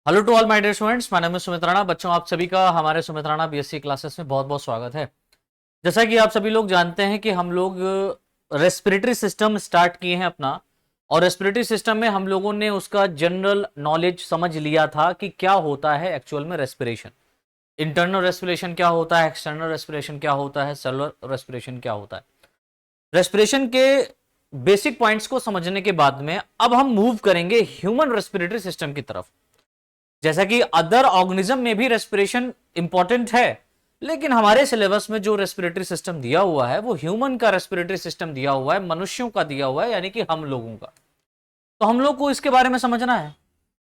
Hello to all my dear students, my name is Sumit Rana. बच्चों, आप सभी का हमारे सुमित राणा बीएससी क्लासेस में बहुत बहुत स्वागत है। जैसा कि आप सभी लोग जानते हैं कि हम लोग रेस्पिरेटरी सिस्टम स्टार्ट किए हैं अपना, और रेस्पिरेटरी सिस्टम में हम लोगों ने उसका जनरल नॉलेज समझ लिया था कि क्या होता है एक्चुअल में रेस्पिरेशन। इंटरनल रेस्पिरेशन क्या होता है, एक्सटर्नल रेस्पिरेशन क्या होता है, सेलुलर रेस्पिरेशन क्या होता है। रेस्पिरेशन के बेसिक पॉइंट्स को समझने के बाद में अब हम मूव करेंगे ह्यूमन रेस्पिरेटरी सिस्टम की तरफ। जैसा कि अदर ऑर्गेनिज्म में भी रेस्पिरेशन इंपॉर्टेंट है, लेकिन हमारे सिलेबस में जो रेस्पिरेटरी सिस्टम दिया हुआ है वो ह्यूमन का रेस्पिरेटरी सिस्टम दिया हुआ है, मनुष्यों का दिया हुआ है, यानी कि हम लोगों का। तो हम लोग को इसके बारे में समझना है।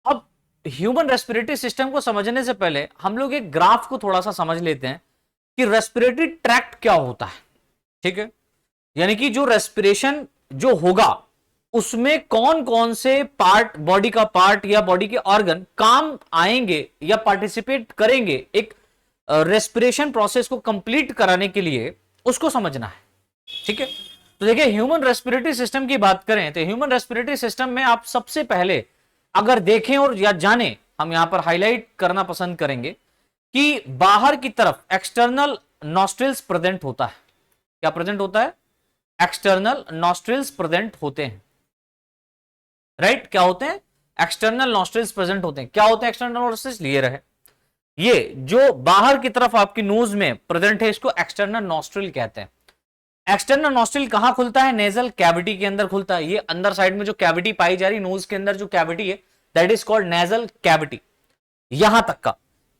अब ह्यूमन रेस्पिरेटरी सिस्टम को समझने से पहले हम लोग एक ग्राफ को थोड़ा सा समझ लेते हैं कि रेस्पिरेटरी ट्रैक्ट क्या होता है। ठीक है, यानी कि जो रेस्पिरेशन जो होगा उसमें कौन कौन से पार्ट, बॉडी का पार्ट या बॉडी के ऑर्गन काम आएंगे या पार्टिसिपेट करेंगे एक रेस्पिरेशन प्रोसेस को कंप्लीट कराने के लिए, उसको समझना है। ठीक है, तो देखिए ह्यूमन रेस्पिरेटरी सिस्टम की बात करें तो ह्यूमन रेस्पिरेटरी सिस्टम में आप सबसे पहले अगर देखें और या जाने, हम यहां पर हाईलाइट करना पसंद करेंगे कि बाहर की तरफ एक्सटर्नल नॉस्ट्रिल्स प्रेजेंट होता है। क्या प्रेजेंट होता है? एक्सटर्नल नॉस्ट्रिल्स प्रेजेंट होते हैं। राइट, क्या होते हैं? एक्सटर्नल नॉस्ट्रिल्स प्रेजेंट होते हैं। क्या होते हैं एक्सटर्नल नॉस्ट्रिल्स? लिए रहे, ये जो बाहर की तरफ आपकी नोज में प्रेजेंट है इसको एक्सटर्नल नॉस्ट्रिल कहते हैं। एक्सटर्नल नॉस्ट्रिल कहां खुलता है? नेजल कैविटी के अंदर खुलता है। ये अंदर साइड में जो कैविटी पाई जा रही नोज के अंदर जो कैविटी है that is called nasal cavity, यहां तक का।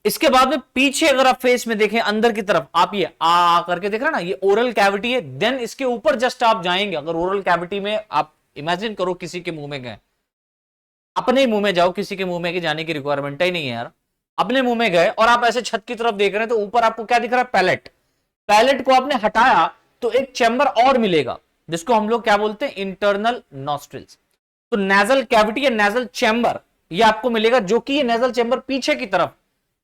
इसके बाद में पीछे अगर आप फेस में देखें अंदर की तरफ, आप ये आ करके देख रहे ना, ये ओरल कैविटी है। देन इसके ऊपर जस्ट आप जाएंगे, अगर ओरल कैविटी में आप इमेजिन करो किसी के मुंह में गए, अपने मुंह में जाओ, किसी के मुंह में जाने की रिक्वायरमेंट ही नहीं है यार। अपने मुंह में गए और आप ऐसे छत की तरफ देख रहे हैं तो ऊपर आपको क्या दिख रहा है? पैलेट। पैलेट को आपने हटाया तो एक चैम्बर और मिलेगा जिसको हम लोग क्या बोलते हैं? Internal nostrils. तो नेजल कैविटी या नेजल चैम्बर ये आपको मिलेगा, जो कि ये नेजल चैम्बर पीछे की तरफ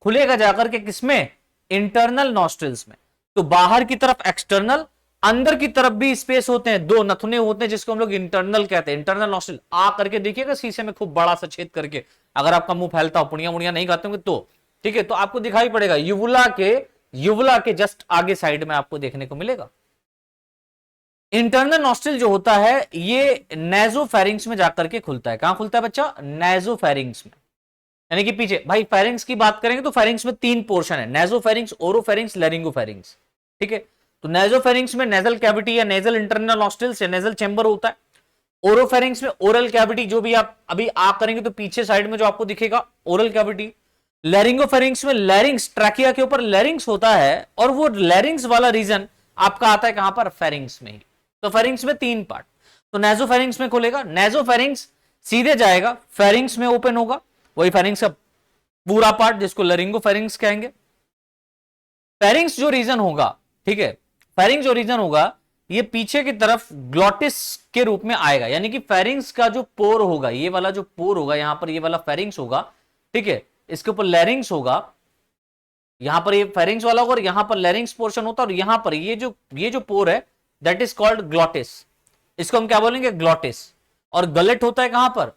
खुलेगा जाकर के किसमें? इंटरनल नॉस्ट्रिल्स में। तो बाहर की तरफ एक्सटर्नल, अंदर की तरफ भी स्पेस होते हैं, दो नथुने होते हैं जिसको हम लोग इंटरनल कहते हैं। इंटरनल नॉस्ट्रिल आ करके देखिएगा शीशे में खूब बड़ा सा छेद करके, अगर आपका मुंह फैलता हो, पुड़िया मुड़िया नहीं खाते होंगे तो ठीक है, तो आपको दिखाई पड़ेगा युवला के जस्ट आगे साइड में आपको देखने को मिलेगा। इंटरनल नॉस्ट्रिल जो होता है ये नेजोफेरिंग्स में जाकर के खुलता है। कहां खुलता है बच्चा? नेजोफेरिंग्स में, यानी कि पीछे। भाई फेरिंग्स की बात करेंगे तो फेरिंग्स में तीन पोर्शन है: नेजोफेरिंग्स, ओरोफेरिंग्स, लैरिंगोफेरिंग्स। ठीक है, तो नेजोफेरिंग्स में नेजल कैविटी या नेजल इंटरनल नॉस्ट्रिल्स या नेजल चैम्बर होता है। ओरोफेरिंग्स में ओरल कैविटी, जो भी आप अभी आ करेंगे तो पीछे साइड में जो आपको दिखेगा ओरल कैविटी। लैरिंगोफेरिंग्स में लैरिंग्स, ट्रैकिया के ऊपर लैरिंग्स होता है, और वो लैरिंग्स वाला रीजन आपका आता है कहां पर? फेरिंग्स में ही। तो फेरिंग्स में तीन पार्ट। तो नेजोफेरिंग्स में खुलेगा, नेजोफेरिंग्स सीधे जाएगा, फेरिंग्स में ओपन होगा, वही फेरिंग्स का पूरा पार्ट जिसको लरिंगोफेरिंग्स कहेंगे। फेरिंग्स जो रीजन होगा, ठीक है, फेरिंग्स जो रीजन होगा ये पीछे की तरफ ग्लॉटिस के रूप में आएगा, यानी कि फेरिंग्स का जो पोर होगा, ये वाला जो पोर होगा यहां पर, ये वाला फेरिंग्स होगा। ठीक है, इसके ऊपर लैरिंग्स होगा, यहां पर ये फेरिंग्स वाला होगा और यहां पर लैरिंग्स पोर्शन होता है, और यहां पर ये जो पोर है दैट इज कॉल्ड ग्लॉटिस। इसको हम क्या बोलेंगे? ग्लॉटिस। और गलेट होता है कहां पर?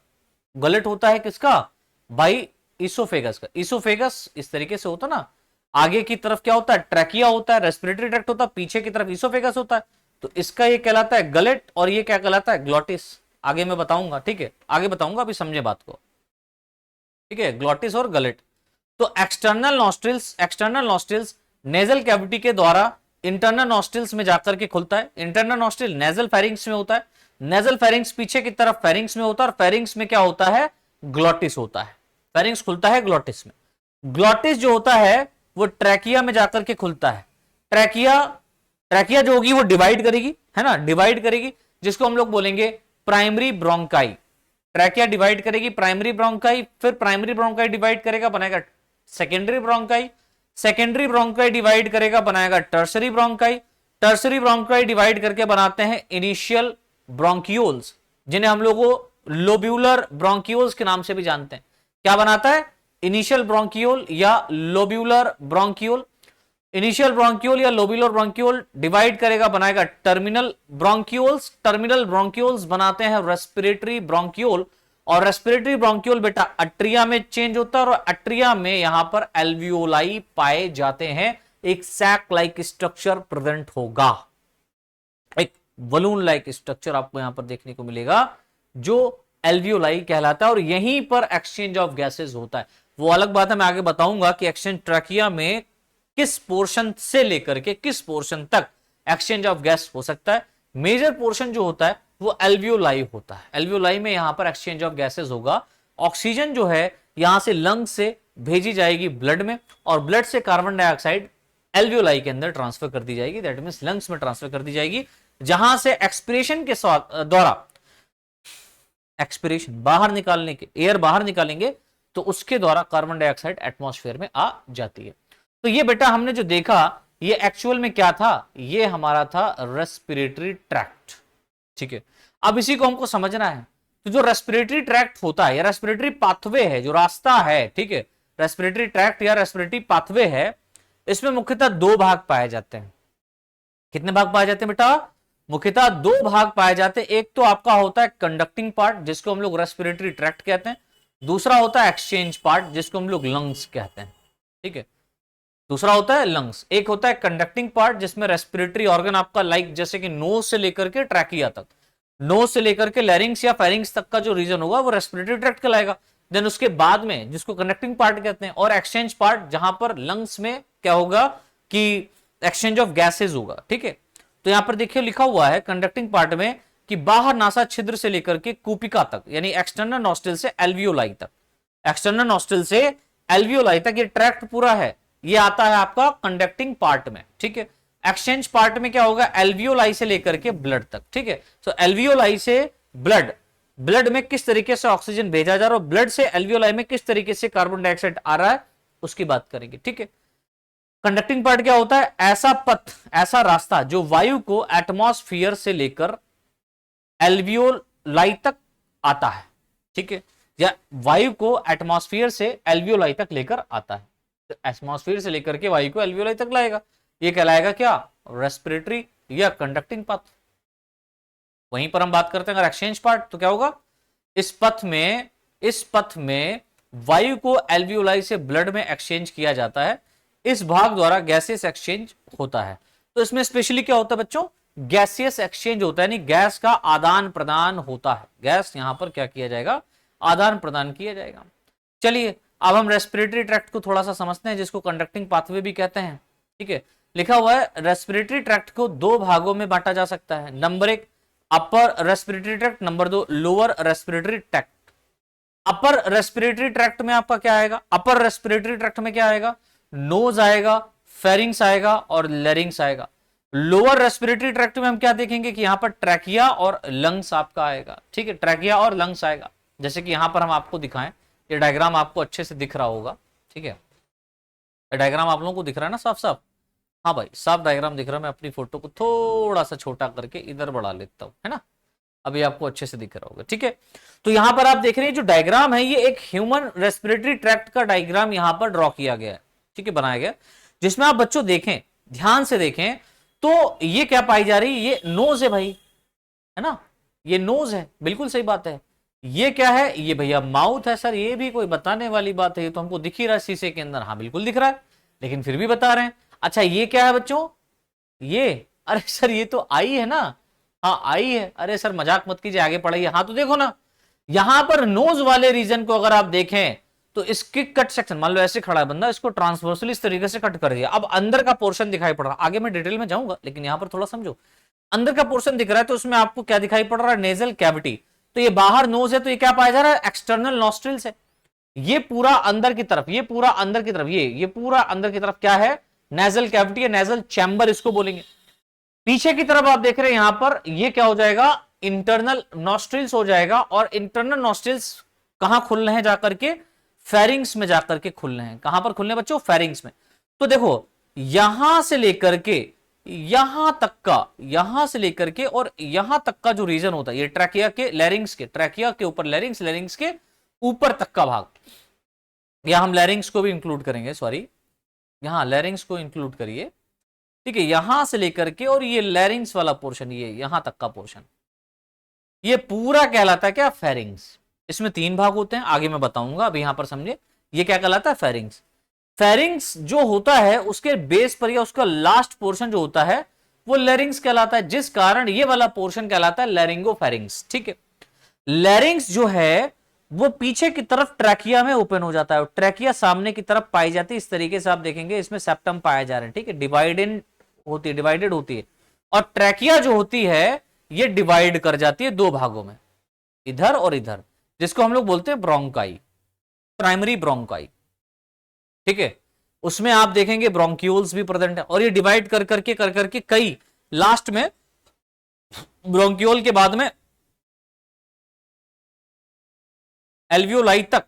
गलेट होता है किसका भाई? इसोफेगस का। इसोफेगस इस तरीके से होता ना, आगे की तरफ क्या होता है? ट्रैकिया होता है, रेस्पिरेटरी ट्रैक्ट होता है, पीछे की तरफ इसोफेगस होता है। तो इसका ये कहलाता है गलेट और ये क्या कहलाता है? ग्लॉटिस। आगे मैं बताऊंगा, ठीक है, आगे बताऊंगा, अभी समझे बात को। ठीक है, ग्लॉटिस और गलेट। तो एक्सटर्नल नॉस्ट्रिल्स नेजल कैविटी के द्वारा इंटरनल नॉस्ट्रिल्स में जाकर के खुलता है। इंटरनल नॉस्ट्रिल नेजल फेरिंग्स में होता है, नेजल फेरिंग्स पीछे की तरफ फेरिंग्स में होता है, और फेरिंग्स में क्या होता है? ग्लॉटिस होता है। फेरिंग्स खुलता है ग्लॉटिस में। ग्लॉटिस जो होता है वो ट्रैकिया में जाकर के खुलता है। ट्रैकिया जो होगी वो डिवाइड करेगी, है ना, डिवाइड करेगी, जिसको हम लोग बोलेंगे प्राइमरी ब्रोंकाई। ट्रैकिया डिवाइड करेगी प्राइमरी ब्रोंकाई, फिर प्राइमरी ब्रोंकाई डिवाइड करेगा, बनाएगा secondary bronchi. Secondary bronchi divide करेगा, बनाएगा tertiary bronchi. Tertiary bronchi divide करके बनाते हैं इनिशियल ब्रोंकियोल्स, जिन्हें हम लोगों लोब्यूलर ब्रोंकियोल्स के नाम से भी जानते हैं। क्या बनाता है? इनिशियल ब्रोंकियोल या लोब्यूलर ब्रोंकियोल। इनिशियल ब्रोंकियोल या लोब्यूलर ब्रोंकियोल डिवाइड करेगा, बनाएगा टर्मिनल ब्रोंकियोल्स। टर्मिनल ब्रोंकियोल्स बनाते हैं रेस्पिरेटरी ब्रोंकियोल, और रेस्पिरेटरी ब्रोंक्यूल बेटा अट्रिया में चेंज होता है और अट्रिया में यहां पर एल्वियोलाई पाए जाते हैं। एक सैक लाइक स्ट्रक्चर प्रेजेंट होगा, एक बलून लाइक स्ट्रक्चर आपको यहां पर देखने को मिलेगा जो एल्वियोलाई कहलाता है और यहीं पर एक्सचेंज ऑफ गैसेस होता है। वो अलग बात है, मैं आगे बताऊंगा कि एक्सचेंज ट्रैकिया में किस पोर्शन से लेकर के किस पोर्शन तक एक्सचेंज ऑफ गैस हो सकता है। मेजर पोर्शन जो होता है वो एल्वियोलाई होता है। एल्वियोलाई में यहां पर एक्सचेंज ऑफ गैसेस होगा। ऑक्सीजन जो है यहां से लंग से भेजी जाएगी ब्लड में और ब्लड से कार्बन डाइऑक्साइड एल्वियोलाई के अंदर ट्रांसफर कर दी जाएगी, दैट मींस लंग्स में ट्रांसफर कर दी जाएगी, जहां से एक्सपिरेशन के द्वारा एक्सपिरेशन बाहर निकालने के एयर बाहर निकालेंगे तो उसके द्वारा कार्बन डाइऑक्साइड एटमॉस्फेयर में आ जाती है। तो ये बेटा हमने जो देखा ये एक्चुअल में क्या था, ये हमारा था रेस्पिरेटरी ट्रैक्ट। ठीक है, अब इसी को हमको समझना है। तो जो रेस्पिरेटरी ट्रैक्ट होता है या रेस्पिरेटरी पाथवे है, जो रास्ता है, ठीक है, रेस्पिरेटरी ट्रैक्ट या रेस्पिरेटरी पाथवे है, इसमें मुख्यतः दो भाग पाए जाते हैं। कितने भाग पाए जाते हैं बेटा? मुख्यतः दो भाग पाए जाते हैं। एक तो आपका होता है कंडक्टिंग पार्ट जिसको हम लोग रेस्पिरेटरी ट्रैक्ट कहते हैं, दूसरा होता है एक्सचेंज पार्ट जिसको हम लोग लंग्स कहते हैं। ठीक है, दूसरा होता है लंग्स, एक होता है कंडक्टिंग पार्ट जिसमें रेस्पिरेटरी ऑर्गन आपका लाइक जैसे कि नोज से लेकर के ट्रैकिया तक, नोज से लेकर के लैरिंग्स या फेरिंग्स तक का जो रीजन होगा वो रेस्पिरेटरी ट्रैक्ट कहलाएगा। देन उसके बाद में जिसको कनेक्टिंग पार्ट कहते हैं और एक्सचेंज पार्ट जहां पर लंग्स में क्या होगा कि एक्सचेंज ऑफ गैसेज होगा। ठीक है, तो यहां पर देखिए लिखा हुआ है कंडक्टिंग पार्ट में कि बाहर नासा छिद्र से लेकर के कूपिका तक यानी एक्सटर्नल नॉस्ट्रिल से एल्वियोलाई तक, एक्सटर्नल नॉस्ट्रिल से एल्वियोलाई तक ये ट्रैक्ट पूरा है, ये आता है आपका कंडक्टिंग पार्ट में। ठीक है, एक्सचेंज पार्ट में क्या होगा, एल्वियोलाई से लेकर के ब्लड तक। ठीक है, तो एल्वियोलाई से ब्लड, ब्लड में किस तरीके से ऑक्सीजन भेजा जा रहा है और ब्लड से एल्वियोलाई में किस तरीके से कार्बन डाइऑक्साइड आ रहा है उसकी बात करेंगे। ठीक है, कंडक्टिंग पार्ट क्या होता है, ऐसा पथ, ऐसा रास्ता जो वायु को एटमॉस्फेयर से लेकर एल्वियोलाई तक आता है। ठीक है, या वायु को एटमॉस्फेयर से एल्वियोलाई तक लेकर आता है, तो एटमॉस्फेयर से लेकर के वायु को एल्वियोलाई तक लाएगा, ये कहलाएगा क्या, रेस्पिरेटरी या कंडक्टिंग पाथ। वहीं पर हम बात करते हैं अगर एक्सचेंज पार्ट तो क्या होगा, इस पथ में वायु को एल्वियोलाई से ब्लड में एक्सचेंज किया जाता है, इस भाग द्वारा गैसियस एक्सचेंज होता है। तो इसमें स्पेशली क्या होता है बच्चों, गैसियस एक्सचेंज होता है, यानी गैस का आदान प्रदान होता है। गैस यहां पर क्या किया जाएगा, आदान प्रदान किया जाएगा। चलिए अब हम रेस्पिरेटरी ट्रैक्ट को थोड़ा सा समझते हैं जिसको कंडक्टिंग पाथवे भी कहते हैं। ठीक है, लिखा हुआ है रेस्पिरेटरी ट्रैक्ट को दो भागों में बांटा जा सकता है। नंबर एक अपर रेस्पिरेटरी ट्रैक्ट, नंबर दो lower respiratory tract. Upper respiratory tract में आपका क्या आएगा, अपर रेस्पिरेटरी ट्रैक्ट में क्या आएगा, नोज आएगा, फेरिंग्स आएगा और लैरिंग्स आएगा। लोअर रेस्पिरेटरी ट्रैक्ट में हम क्या देखेंगे कि यहां पर ट्रैकिया और लंग्स आपका आएगा। ठीक है, ट्रैकिया और लंग्स आएगा, जैसे कि यहां पर हम आपको दिखाएं, ये डायग्राम आपको अच्छे से दिख रहा होगा। ठीक है, डायग्राम आप लोगों को दिख रहा है ना साफ साफ? हाँ भाई साफ डायग्राम दिख रहा है। मैं अपनी फोटो को थोड़ा सा छोटा करके इधर बढ़ा लेता हूं, है ना, अभी आपको अच्छे से दिख रहा होगा। ठीक है, तो यहां पर आप देख रहे हैं जो डायग्राम है ये एक ह्यूमन रेस्पिरेटरी ट्रैक्ट का डायग्राम यहां पर ड्रॉ किया गया है। ठीक है, बनाया गया, जिसमें आप बच्चों देखें, ध्यान से देखें तो ये क्या पाई जा रही है, ये नोज है भाई, है ना, ये नोज है, बिल्कुल सही बात है। ये क्या है, ये भैया माउथ है। सर ये भी कोई बताने वाली बात है, ये तो हमको दिख ही रहा है शीशे के अंदर। हाँ बिल्कुल दिख रहा है, लेकिन फिर भी बता रहे हैं। अच्छा ये क्या है बच्चों, ये, अरे सर ये तो आई है ना, हाँ आई है। अरे सर मजाक मत कीजिए, आगे पढ़ाइए। हाँ तो देखो ना, यहां पर नोज वाले रीजन को अगर आप देखें तो इसके कट सेक्शन, मान लो ऐसे खड़ा है बंदा, इसको ट्रांसवर्सली इस तरीके से कट कर दिया। अब अंदर का पोर्शन दिखाई पड़ रहा है, आगे मैं डिटेल में जाऊंगा लेकिन यहां पर थोड़ा समझो। अंदर का पोर्शन दिख रहा है तो उसमें आपको क्या दिखाई पड़ रहा है, नेजल कैविटी। तो ये बाहर नोज है तो ये क्या पाया जा रहा है, एक्सटर्नल नॉस्ट्रिल्स है। ये पूरा अंदर की तरफ, ये पूरा अंदर की तरफ, ये पूरा अंदर की तरफ क्या है, नेजल कैविटी या नेजल चैम्बर इसको बोलेंगे। पीछे की तरफ आप देख रहे हैं यहां पर, ये क्या हो जाएगा, इंटरनल नॉस्ट्रिल्स हो जाएगा। और इंटरनल नॉस्ट्रिल्स कहां खुल रहे हैं, जाकर के फेरिंग्स में जाकर के खुल रहे हैं। कहां पर खुलने बच्चों, फेरिंग्स में। तो देखो यहां से लेकर के यहां तक का, यहां से लेकर के और यहां तक का जो रीजन होता है, ये ट्रैकिया के लैरिंग्स के, ट्रैकिया के ऊपर लैरिंग्स, लैरिंग्स के ऊपर तक का भाग, या हम लैरिंग्स को भी इंक्लूड करेंगे, सॉरी यहां लैरिंग्स को इंक्लूड करिए। ठीक है, यहां से लेकर के और ये लैरिंग्स वाला पोर्शन, ये यहां तक का पोर्शन, ये पूरा कहलाता है क्या, फेरिंग्स। इसमें 3 भाग होते हैं, आगे मैं बताऊंगा, अभी यहां पर समझे। ये क्या कहलाता है? फेरिंग्स। फेरिंग्स जो होता है उसके बेस पर या उसका लास्ट पोर्शन जो होता है वो लैरिंग्स कहलाता है, जिस कारण ये वाला पोर्शन कहलाता है लैरिंगोफेरिंग्स। ठीक है, लैरिंग्स जो है वो पीछे की तरफ ट्रैकिया में ओपन हो जाता है, और ट्रैकिया सामने की तरफ पाई जाती है। इस तरीके से आप देखेंगे इसमें सेप्टम पाए जा रहे हैं। ठीक है, डिवाइडेड होती है, और ट्रैकिया जो होती है ये डिवाइड कर जाती है 2 भागों में, इधर और इधर, जिसको हम लोग बोलते हैं ब्रोंकाई, प्राइमरी ब्रोंकाई। ठीक है, उसमें आप देखेंगे ब्रोंक्यूल्स भी प्रेजेंट है, और ये डिवाइड कर करके कई, लास्ट में ब्रोंक्यूल के बाद में एल्वियोलाई तक,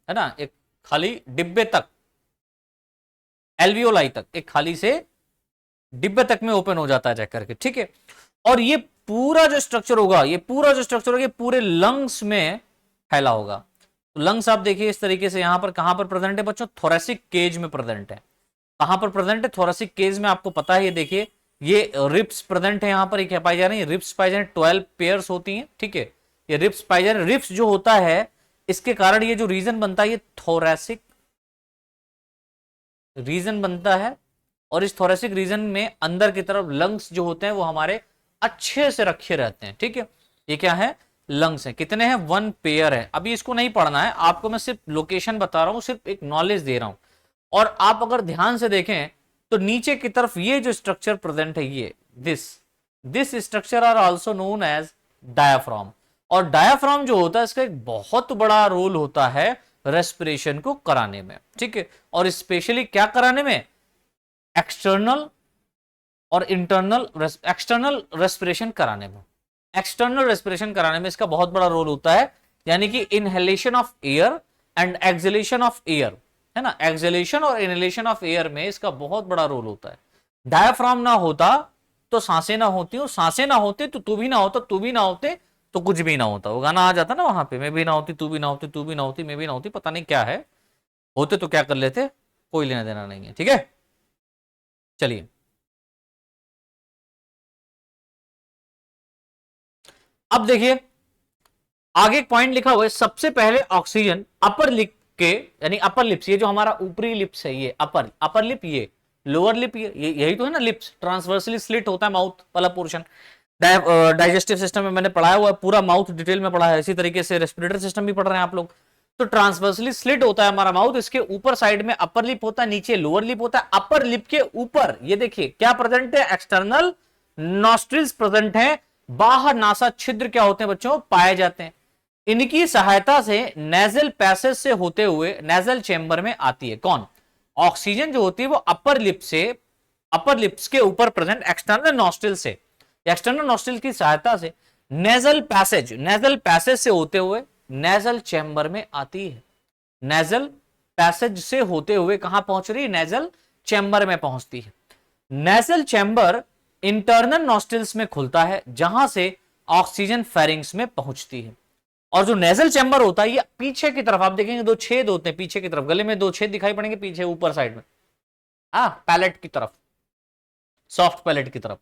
है ना, एक खाली डिब्बे तक, एल्वियोलाई तक एक खाली से डिब्बे तक में ओपन हो जाता है चेक करके। ठीक है, और ये पूरा जो स्ट्रक्चर होगा, ये पूरे लंग्स में फैला होगा। तो लंग्स आप देखिए इस तरीके से, यहां पर कहां पर प्रेजेंट है बच्चों? थोरेसिक केज में प्रेजेंट है। कहां पर प्रेजेंट है? थोरेसिक केज में। आपको पता है, ये देखिए ये रिप्स प्रेजेंट है, यहां पर क्या पाई जा रही है? रिप्स पाई जा रही है, 12 पेयर्स होती हैं। ठीक है, ये रिप्स पाई जा रही है। रिप्स जो होता है इसके कारण ये जो रीजन बनता है ये थोरेसिक रीजन बनता है, और इस थोरेसिक रीजन में अंदर की तरफ लंग्स जो होते हैं वो हमारे अच्छे से रखे रहते हैं। ठीक है, ये क्या है? लंग्स है। कितने हैं? 1 पेयर है। अभी इसको नहीं पढ़ना है आपको, मैं सिर्फ लोकेशन बता रहा हूं, सिर्फ एक नॉलेज दे रहा हूं। और आप अगर ध्यान से देखें तो नीचे की तरफ ये जो स्ट्रक्चर प्रेजेंट है, ये this structure are also known as diaphragm. और डायाफ्राम जो होता है इसका एक बहुत बड़ा रोल होता है रेस्पिरेशन को कराने में। ठीक है, और स्पेशली क्या कराने में? एक्सटर्नल और इंटरनल, एक्सटर्नल रेस्पिरेशन कराने में, एक्सटर्नल रेस्पिरेशन कराने में इसका बहुत बड़ा रोल होता है। यानी कि inhalation of air and exhalation of air, है ना, एक्सहेलेशन और इनहेलेशन ऑफ एयर में इसका बहुत बड़ा रोल होता है। डायाफ्राम ना होता तो सांसें ना होती, और सांसें ना होते तो तू भी ना होता, तू भी ना होते तो कुछ भी ना होता। वो गाना आ जाता ना वहां पे, मैं भी ना होती, तू भी ना होती, तू भी ना होती, मैं भी ना होती, पता नहीं क्या है, होते तो क्या कर लेते, कोई लेना देना नहीं है। ठीक है, चलिए अब देखिए आगे एक पॉइंट लिखा हुआ है। सबसे पहले ऑक्सीजन अपर लिप के, यानी अपर लिप्स, ये जो हमारा ऊपरी लिप्स है, ये अपर लिप, ये लोअर लिप, ये यही तो है ना लिप्स, ट्रांसवर्सली स्लिट होता है माउथ वाला पोर्शन। डाइजेस्टिव सिस्टम में मैंने पढ़ाया हुआ है, पूरा माउथ डिटेल में पढ़ा है। इसी तरीके से रेस्पिरेटरी सिस्टम भी पढ़ रहे हैं आप लोग। तो ट्रांसवर्सली स्लिट होता है हमारा माउथ, इसके ऊपर साइड में अपर लिप होता है, नीचे लोअर लिप होता है। अपर लिप के ऊपर ये देखिए क्या प्रेजेंट है? एक्सटर्नल नॉस्ट्रिल्स प्रेजेंट है। बाहर नासा छिद्र क्या होते हैं बच्चों? पाए जाते हैं। इनकी सहायता से नेजल पैसेज से होते हुए नेजल चेंबर में आती है। कौन? ऑक्सीजन जो होती है वो अपर लिप्स के ऊपर प्रेजेंट एक्सटर्नल नॉस्ट्रिल से, एक्सटर्नल नॉस्ट्रिल की सहायता से नेजल पैसेज से होते हुए नेजल चेंबर में आती है। नेजल पैसेज से होते हुए कहां पहुंच रही है? नेजल चेंबर में पहुंचती है। नेजल चेंबर इंटरनल नॉस्ट्रिल्स में खुलता है, जहां से ऑक्सीजन फेरिंग्स में पहुंचती है। और जो नेजल चेंबर होता है ये पीछे की तरफ आप देखेंगे 2 छेद होते हैं, पीछे की तरफ गले में 2 छेद दिखाई पड़ेंगे पीछे ऊपर साइड में, पैलेट की तरफ, सॉफ्ट पैलेट की तरफ।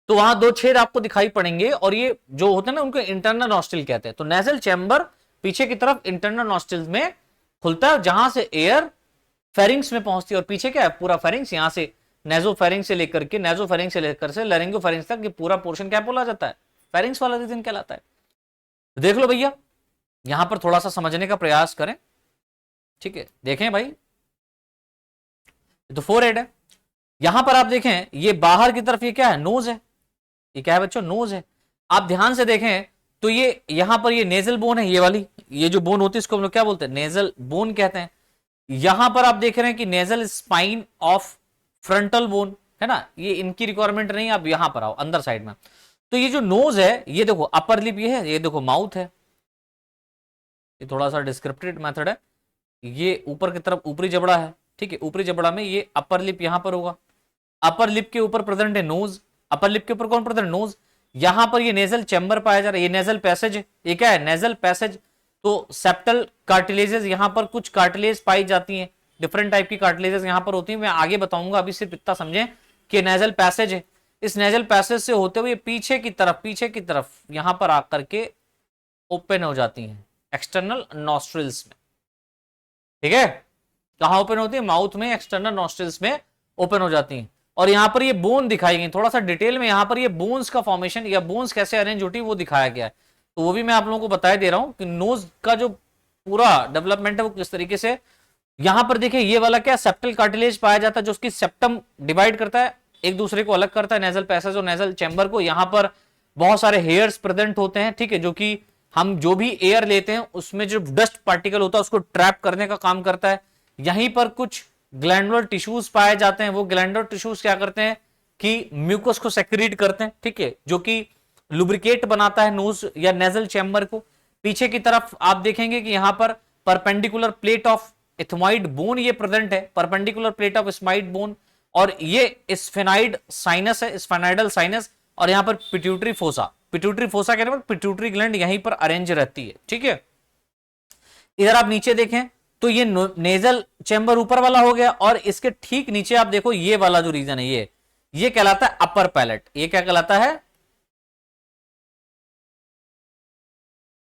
तो वहां 2 छेद आपको दिखाई पड़ेंगे, और ये जो होते हैं ना उनको इंटरनल नॉस्ट्रिल कहते हैं। तो नेजल चेंबर पीछे की तरफ इंटरनल नॉस्ट्रिल में खुलता है, जहां से एयर फेरिंग्स में पहुंचती है। और पीछे क्या है? पूरा फेरिंग्स, यहां से नेजोफेरिंग्स से लेकर से लैरिंगोफेरिंग्स तक ये पूरा पोर्शन क्या बोला जाता है? फेरिंग्स वाला रीजन कहलाता है। देख लो भैया, यहां पर थोड़ा सा समझने का प्रयास करें। ठीक है, देखें भाई, तो फोरहेड है। यहां पर आप देखें ये बाहर की तरफ ये क्या है? नोज है। ये क्या है बच्चों? नोज है। आप ध्यान से देखें तो ये यहां पर ये नेजल बोन है, ये वाली, ये जो बोन होती है इसको हम लोग क्या बोलते हैं? नेजल बोन कहते हैं। यहां पर आप देख रहे हैं कि nasal spine of frontal bone, है ना, ये इनकी रिक्वायरमेंट नहीं। आप यहां पर आओ अंदर साइड में, तो ये जो नोज है ये देखो अपर लिप ये है, ये देखो माउथ है। ये थोड़ा सा डिस्क्रिप्टिव मेथड है। ये ऊपर की तरफ ऊपरी जबड़ा है। ठीक है, ऊपरी जबड़ा में ये अपर लिप यहां पर होगा। अपर लिप के ऊपर प्रेजेंट है नोज। अपर लिप के ऊपर कौन प्रेजेंट? नोज। यहां पर ये नेजल चैम्बर पाया जा रहा है, ये नेजल पैसेज है। ये क्या है? Nasal passage. तो सेप्टल कार्टिलेजेस, यहां पर कुछ कार्टिलेज पाई जाती हैं, डिफरेंट टाइप की कार्टिलेजेस यहां पर होती है। मैं आगे बताऊंगा, अभी सिर्फ इतना समझें कि नेजल पैसेज है। इस नेजल पैसेज से होते हुए पीछे की तरफ यहां पर आकर के ओपन हो जाती हैं, एक्सटर्नल नॉस्ट्रिल्स में, ठीक है। कहां ओपन होती है? माउथ में, एक्सटर्नल नॉस्ट्रिल्स में ओपन हो जाती हैं। और यहां पर ये बोन दिखाई गई थोड़ा सा डिटेल में, यहां पर ये बोन्स का फॉर्मेशन या बोन्स कैसे अरेंज होती है वो दिखाया गया है। तो वो भी मैं आप लोगों को बता दे रहा हूं कि नोज का जो पूरा डेवलपमेंट है वो किस तरीके से। यहां पर देखिए ये वाला क्या सेप्टल कार्टिलेज पाया जाता है जो उसकी सेप्टम डिवाइड करता है, एक दूसरे को अलग करता है, नेजल पैसेज और नेजल चैम्बर को। यहां पर बहुत सारे हेयर्स प्रेजेंट होते हैं, ठीक है, जो कि हम जो भी एयर लेते हैं उसमें जो डस्ट पार्टिकल होता है उसको ट्रैप करने का काम करता है। यहीं पर कुछ ग्लैंडुलर टिश्यूज पाए जाते हैं, वो ग्लैंडुलर टिश्यूज क्या करते हैं कि म्यूकस को सेक्रीट करते हैं, ठीक है, जो कि लुब्रिकेट बनाता है नोज या नेजल चैम्बर को। पीछे की तरफ आप देखेंगे कि यहां पर perpendicular plate of ethmoid bone ये प्रेजेंट है, परपेंडिकुलर प्लेट ऑफ स्माइड बोन, और ये स्फेनाइड साइनस है, स्फेनाइडल साइनस, और यहां पर पिट्यूटरी फोसा, पिट्यूटरी फोसा कहने पर पिट्यूटरी ग्लैंड यहीं पर अरेंज रहती है, ठीक है। इधर आप नीचे देखें तो ये नेजल चैम्बर ऊपर वाला हो गया, और इसके ठीक नीचे आप देखो ये वाला जो रीजन है ये कहलाता है अपर पैलेट। ये क्या कहलाता है?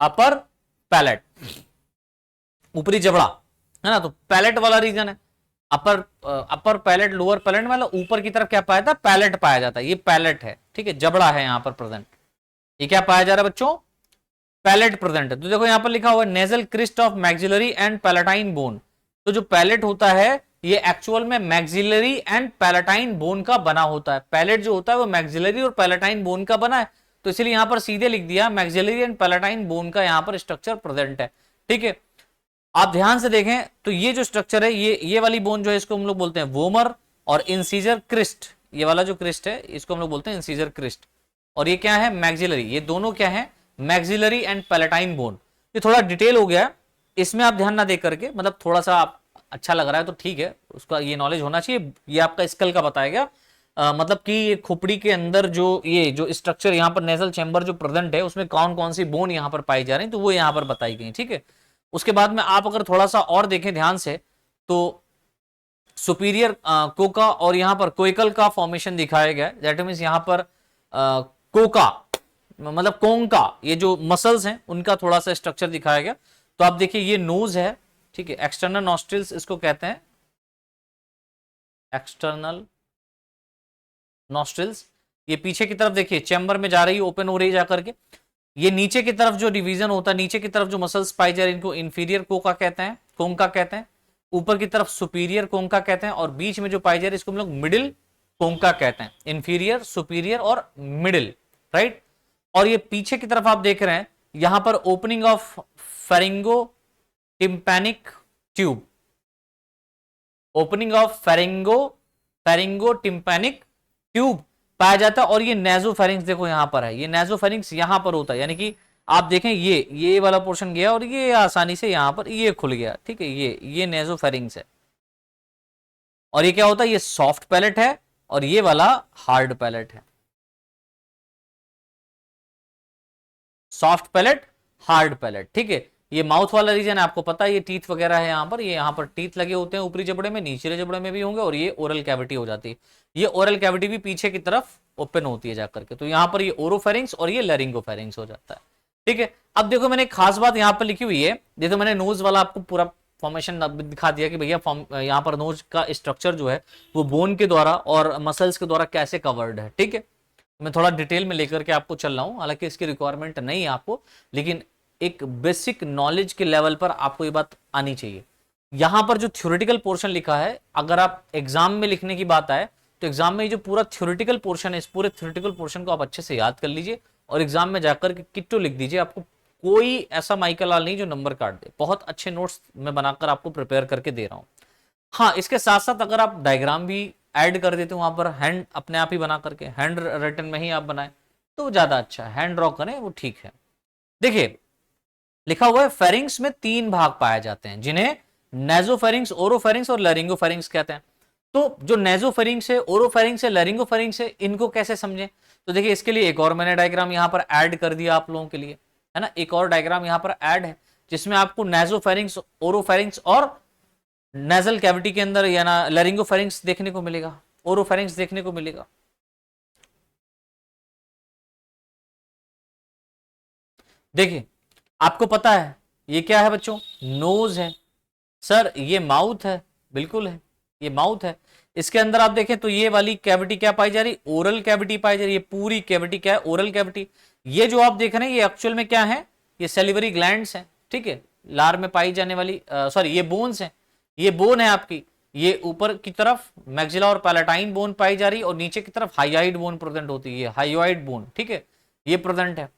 अपर पैलेट, ऊपरी जबड़ा है ना, तो पैलेट वाला रीजन है। अपर पैलेट, लोअर पैलेट, मतलब ऊपर की तरफ क्या पाया जाता है? पैलेट पाया जाता है, ये पैलेट है, ठीक है, जबड़ा है यहां पर प्रेजेंट। ये क्या पाया जा रहा है बच्चों? पैलेट प्रेजेंट है। तो देखो यहां पर लिखा हुआ है nasal crest of maxillary and palatine bone. तो जो पैलेट होता है ये एक्चुअल में मैक्सिलरी एंड पैलेटाइन बोन का बना होता है। पैलेट जो होता है वो मैक्सिलरी और पैलेटाइन बोन का बना है, तो इसलिए यहां पर सीधे लिख दिया मैक्सिलरी एंड पैलेटाइन बोन का यहां पर स्ट्रक्चर प्रेजेंट है, ठीक है। आप ध्यान से देखें तो ये जो स्ट्रक्चर है ये वाली बोन जो है इसको हम लोग बोलते हैं वोमर, और इंसीजर क्रिस्ट, ये वाला जो क्रिस्ट है इसको हम लोग बोलते हैं इंसीजर क्रिस्ट। और ये क्या है? मैक्सिलरी। ये दोनों क्या है? Maxillary and palatine bone. ये थोड़ा डिटेल हो गया, इसमें आप ध्यान ना दे करके, मतलब थोड़ा सा आप अच्छा लग रहा है तो ठीक है, उसका ये नॉलेज होना चाहिए। ये आपका स्कल का बताया गया, मतलब कि ये खोपड़ी के अंदर जो ये जो स्ट्रक्चर यहाँ पर नेजल चैम्बर जो प्रेजेंट है उसमें कौन कौन सी बोन यहाँ पर पाई जा रही है, तो वो यहाँ पर बताई गई, ठीक है। उसके बाद में आप अगर थोड़ा सा और देखें ध्यान से तो सुपीरियर कोका और यहाँ पर कोइकल का फॉर्मेशन दिखाया गया है। दैट मीन्स यहाँ पर कोका मतलब कोंका, ये जो मसल्स हैं उनका थोड़ा सा स्ट्रक्चर दिखाया गया। तो आप देखिए ये नोज है, ठीक है, एक्सटर्नल नॉस्ट्रिल्स इसको कहते हैं, एक्सटर्नल नॉस्ट्रिल्स। ये पीछे की तरफ देखिए चैम्बर में जा रही है, ओपन हो रही है जाकर के। ये नीचे की तरफ जो डिवीजन होता है, नीचे की तरफ जो मसल्स पाई जा रही है इनको इंफीरियर कोका कहते हैं, कोंका कहते हैं। ऊपर की तरफ सुपीरियर कोंका कहते हैं, और बीच में जो पाई जा रही है इसको हम लोग मिडिल कोंका कहते हैं। इंफीरियर, सुपीरियर और मिडिल, राइट। और ये पीछे की तरफ आप देख रहे हैं यहां पर opening of pharyngotympanic tube, opening of pharyngotympanic tube पाया जाता है। और ये नेजोफेरिंक्स देखो यहां पर है, ये नेजोफेरिंक्स यहां पर होता है, यानी कि आप देखें ये वाला पोर्शन गया और ये आसानी से यहां पर ये खुल गया, ठीक है, ये नेजोफेरिंक्स है। और ये क्या होता है? ये सॉफ्ट पैलेट है और ये वाला हार्ड पैलेट है। सॉफ्ट पैलेट, हार्ड पैलेट, ठीक है। ये माउथ वाला रीजन है, आपको पता है ये टीथ वगैरह है यहाँ पर, ये यहाँ पर टीथ लगे होते हैं ऊपरी जबड़े में, निचले जबड़े में भी होंगे, और ये ओरल कैविटी हो जाती है। ये ओरल कैविटी भी पीछे की तरफ ओपन होती है जाकर के, तो यहाँ पर ये ओरोफेरिंक्स और ये लैरिंगोफेरिंक्स हो जाता है, ठीक है। अब देखो मैंने एक खास बात यहाँ पर लिखी हुई है, देखो मैंने नोज वाला आपको पूरा फॉर्मेशन दिखा दिया कि भैया यहाँ पर नोज का स्ट्रक्चर जो है वो बोन के द्वारा और मसल्स के द्वारा कैसे कवर्ड है, ठीक है। मैं थोड़ा डिटेल में लेकर के आपको चल रहा हूं, हालांकि इसकी रिक्वायरमेंट नहीं है आपको, लेकिन एक बेसिक नॉलेज के लेवल पर आपको ये बात आनी चाहिए। यहां पर जो थ्योरेटिकल पोर्शन लिखा है, अगर आप एग्जाम में लिखने की बात आए तो एग्जाम में जो पूरा थ्योरेटिकल पोर्शन है, इस पूरे थ्योरेटिकल पोर्शन को आप अच्छे से याद कर लीजिए और एग्जाम में जाकर के किट्टो लिख दीजिए। आपको कोई ऐसा माइकल लाल नहीं जो नंबर काट दे। बहुत अच्छे नोट्स मैं बनाकर आपको प्रिपेयर करके दे रहा हूं। हाँ, इसके साथ साथ अगर आप डायग्राम भी ऐड कर देते हो वहां पर, हैंड अपने आप ही बना करके, हैंड रिटन में ही आप बनाए तो ज्यादा अच्छा है, हैंड ड्रॉ करें वो ठीक है। देखिए लिखा हुआ है फेरिंग्स में 3 भाग पाए जाते हैं जिन्हें नेजोफेरिंग्स, ओरोफेरिंग्स और लैरिंगोफेरिंग्स कहते हैं। तो जो नेजोफेरिंग्स है, ओरोफेरिंग्स है, लैरिंगोफेरिंग्स है, इनको कैसे समझें? तो देखिए इसके लिए एक और मैंने डायग्राम यहां पर ऐड कर दिया आप लोगों के लिए, है ना। एक और डायग्राम यहां पर ऐड है जिसमें आपको नेजोफेरिंग्स, ओरोफेरिंग्स और नेजल कैविटी के अंदर या ना लैरिंगोफेरिंग्स देखने को मिलेगा, ओरोफेरिंग्स देखने को मिलेगा। देखिए आपको पता है ये क्या है बच्चों? नोज है। सर ये माउथ है। बिल्कुल है, ये माउथ है। इसके अंदर आप देखें तो ये वाली कैविटी क्या पाई जा रही? ओरल कैविटी पाई जा रही है। पूरी कैविटी क्या है? Oral cavity. ये जो आप देख रहे हैं ये एक्चुअल में क्या है? ये सेलिवरी ग्लैंड्स हैं, ठीक है, लार में पाई जाने वाली, सॉरी ये बोन्स हैं। ये बोन है आपकी, ये ऊपर की तरफ मैक्सिला और पैलेटाइन बोन पाई जा रही है और नीचे की तरफ हाइयोइड बोन प्रेजेंट होती है, हाइयोइड बोन, ठीक है, ये प्रेजेंट है।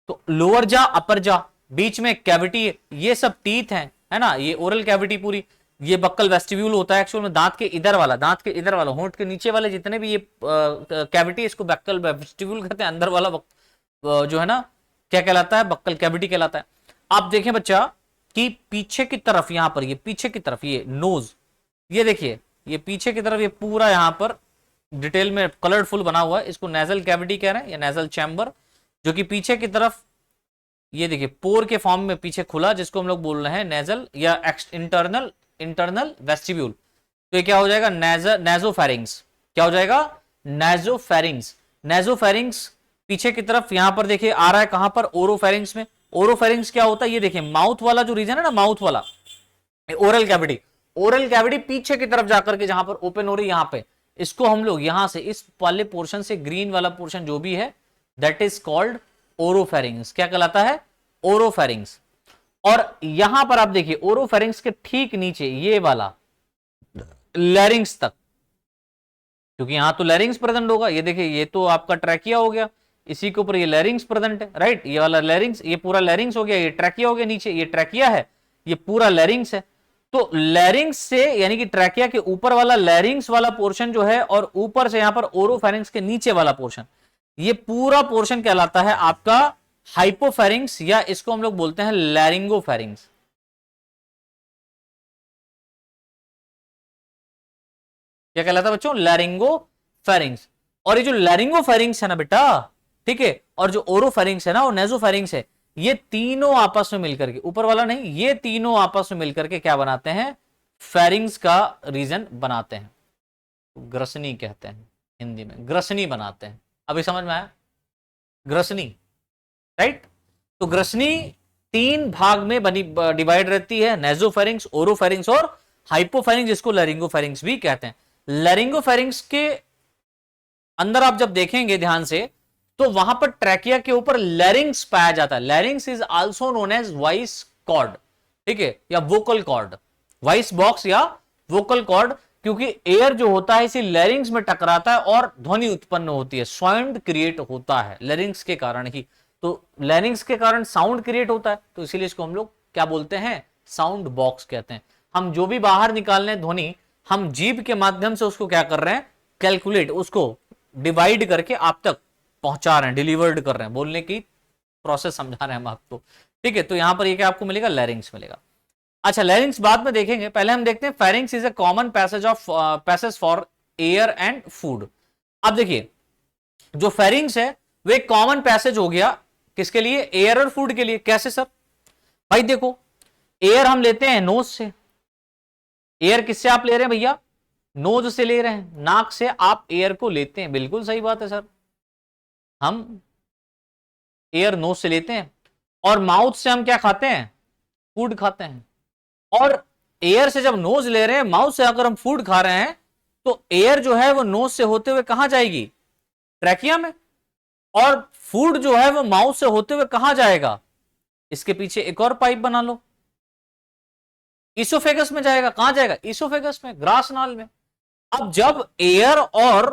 तो लोअर जा, अपर जा, बीच में कैविटी है, ये सब टीथ हैं, है ना, ये ओरल कैविटी पूरी। ये बक्कल वेस्टिब्यूल होता है एक्चुअल में, दांत के इधर वाला, दांत के इधर वाला, होंठ के नीचे वाले जितने भी ये कैविटी, इसको बक्कल वेस्टिब्यूल कहते हैं। अंदर वाला जो है ना, क्या कहलाता है? बक्कल कैविटी कहलाता है। आप देखें बच्चा कि पीछे की तरफ, यहां पर ये पीछे की तरफ ये नोज, ये देखिए ये पीछे की तरफ ये पूरा यहां पर डिटेल में कलरफुल बना हुआ है, इसको नेजल कैविटी कह रहे हैं या नेजल चैम्बर, जो कि पीछे की तरफ ये देखिए पोर के फॉर्म में पीछे खुला, जिसको हम लोग बोल रहे हैं नेजल या इंटरनल वेस्टिब्यूल। तो ये क्या हो जाएगा? नेजोफेरिंग्स। क्या हो जाएगा? नेजोफेरिंग्स। नेजोफेरिंग्स पीछे की तरफ यहां पर देखिए आ रहा है, कहां पर? ओरोफेरिंग्स में। ओरोफेरिंग्स क्या होता है? ये देखिए माउथ वाला जो रीजन है ना, माउथ वाला ओरल कैविटी, ओरल कैविटी पीछे की तरफ जाकर के जहां पर ओपन हो रही है, यहां पे, इसको हम लोग यहां से इस वाले पोर्शन से, ग्रीन वाला पोर्शन जो भी है, दैट इज कॉल्ड ओरोफेरिंग्स। क्या कहलाता है? ओरोफेरिंग्स। और यहां पर आप देखिए ओरोफेरिंग्स के ठीक नीचे ये वाला लैरिंग्स तक, क्योंकि यहां तो लैरिंग्स प्रेजेंट होगा। ये देखिए ये तो आपका ट्रैकिया हो गया, इसी के ऊपर ये लैरिंग्स प्रेजेंट है, राइट, ये वाला लैरिंग्स, ये पूरा लैरिंग्स हो गया, ये ट्रैकिया हो गया, नीचे ये ट्रैकिया है, ये पूरा लैरिंग्स है। तो लैरिंग्स से यानी कि ट्रैकिया के ऊपर वाला लैरिंग्स वाला पोर्शन जो है, और ऊपर से यहां पर ओरोफेरिंग्स के नीचे वाला पोर्शन, ये पूरा पोर्शन कहलाता है आपका हाइपोफेरिंग्स, या इसको हम लोग बोलते हैं लैरिंगोफेरिंग्स। क्या कहलाता है बच्चों? लैरिंगोफेरिंग्स। और ये जो लैरिंगोफेरिंग्स है ना बेटा, ठीक है, और जो ओरोफेरिंग्स है ना, वो नेजोफेरिंग्स है, ये तीनों आपस में मिलकर के, ऊपर वाला नहीं, ये तीनों आपस में मिलकर के क्या बनाते हैं? फेरिंग्स का रीजन बनाते हैं। ग्रसनी कहते हैं हिंदी में, ग्रसनी बनाते हैं। अभी समझ में आया? ग्रसनी, राइट। तो ग्रसनी तीन भाग में बनी, डिवाइड रहती है, नेजोफेरिंग्स, ओरोफेरिंग्स और हाइपोफेरिंग्स, जिसको लैरिंगोफेरिंग्स भी कहते हैं। लैरिंगोफेरिंग्स के अंदर आप जब देखेंगे ध्यान से, तो वहां पर ट्रैकिया के ऊपर लैरिंग्स पाया जाता है। Larynx is also known as voice cord, ठीक है, या वोकल कॉर्ड, वॉइस बॉक्स या वोकल कॉर्ड, क्योंकि एयर जो होता है इसी लैरिंग्स में टकराता है और ध्वनि उत्पन्न होती है, साउंड क्रिएट होता है लैरिंग्स के कारण ही। तो लैरिंग्स के कारण साउंड क्रिएट होता है, तो इसीलिए इसको हम लोग क्या बोलते हैं? साउंड बॉक्स कहते हैं। हम जो भी बाहर निकाल रहे हैं ध्वनि, हम जीभ के माध्यम से उसको क्या कर रहे हैं? कैलकुलेट, उसको डिवाइड करके आप तक पहुंचा रहे हैं, डिलीवर्ड कर रहे हैं, बोलने की प्रोसेस समझा रहे हैं हम आपको, ठीक है। तो यहां पर ये क्या आपको मिलेगा? लैरिंग्स मिलेगा। अच्छा, लैरिंग्स बाद में देखेंगे, पहले हम देखते हैं pharynx is a common passage for air and food. अब देखिए जो फेरिंग्स है वो एक कॉमन पैसेज हो गया, किसके लिए? एयर और फूड के लिए। कैसे सर? भाई देखो, एयर हम लेते हैं नोज से। एयर किससे आप ले रहे हैं भैया? नोज से ले रहे हैं, नाक से आप एयर को लेते हैं, बिल्कुल सही बात है सर, हम एयर नोज से लेते हैं। और माउथ से हम क्या खाते हैं? फूड खाते हैं। और एयर से जब नोज ले रहे हैं, माउथ से अगर हम फूड खा रहे हैं, तो एयर जो है वो नोज से होते हुए कहां जाएगी? ट्रैकिया में। और फूड जो है वो माउथ से होते हुए कहां जाएगा? इसके पीछे एक और पाइप बना लो, ईसोफेगस में जाएगा। कहां जाएगा? ईसोफेगस में, ग्रास नाल में। अब जब एयर और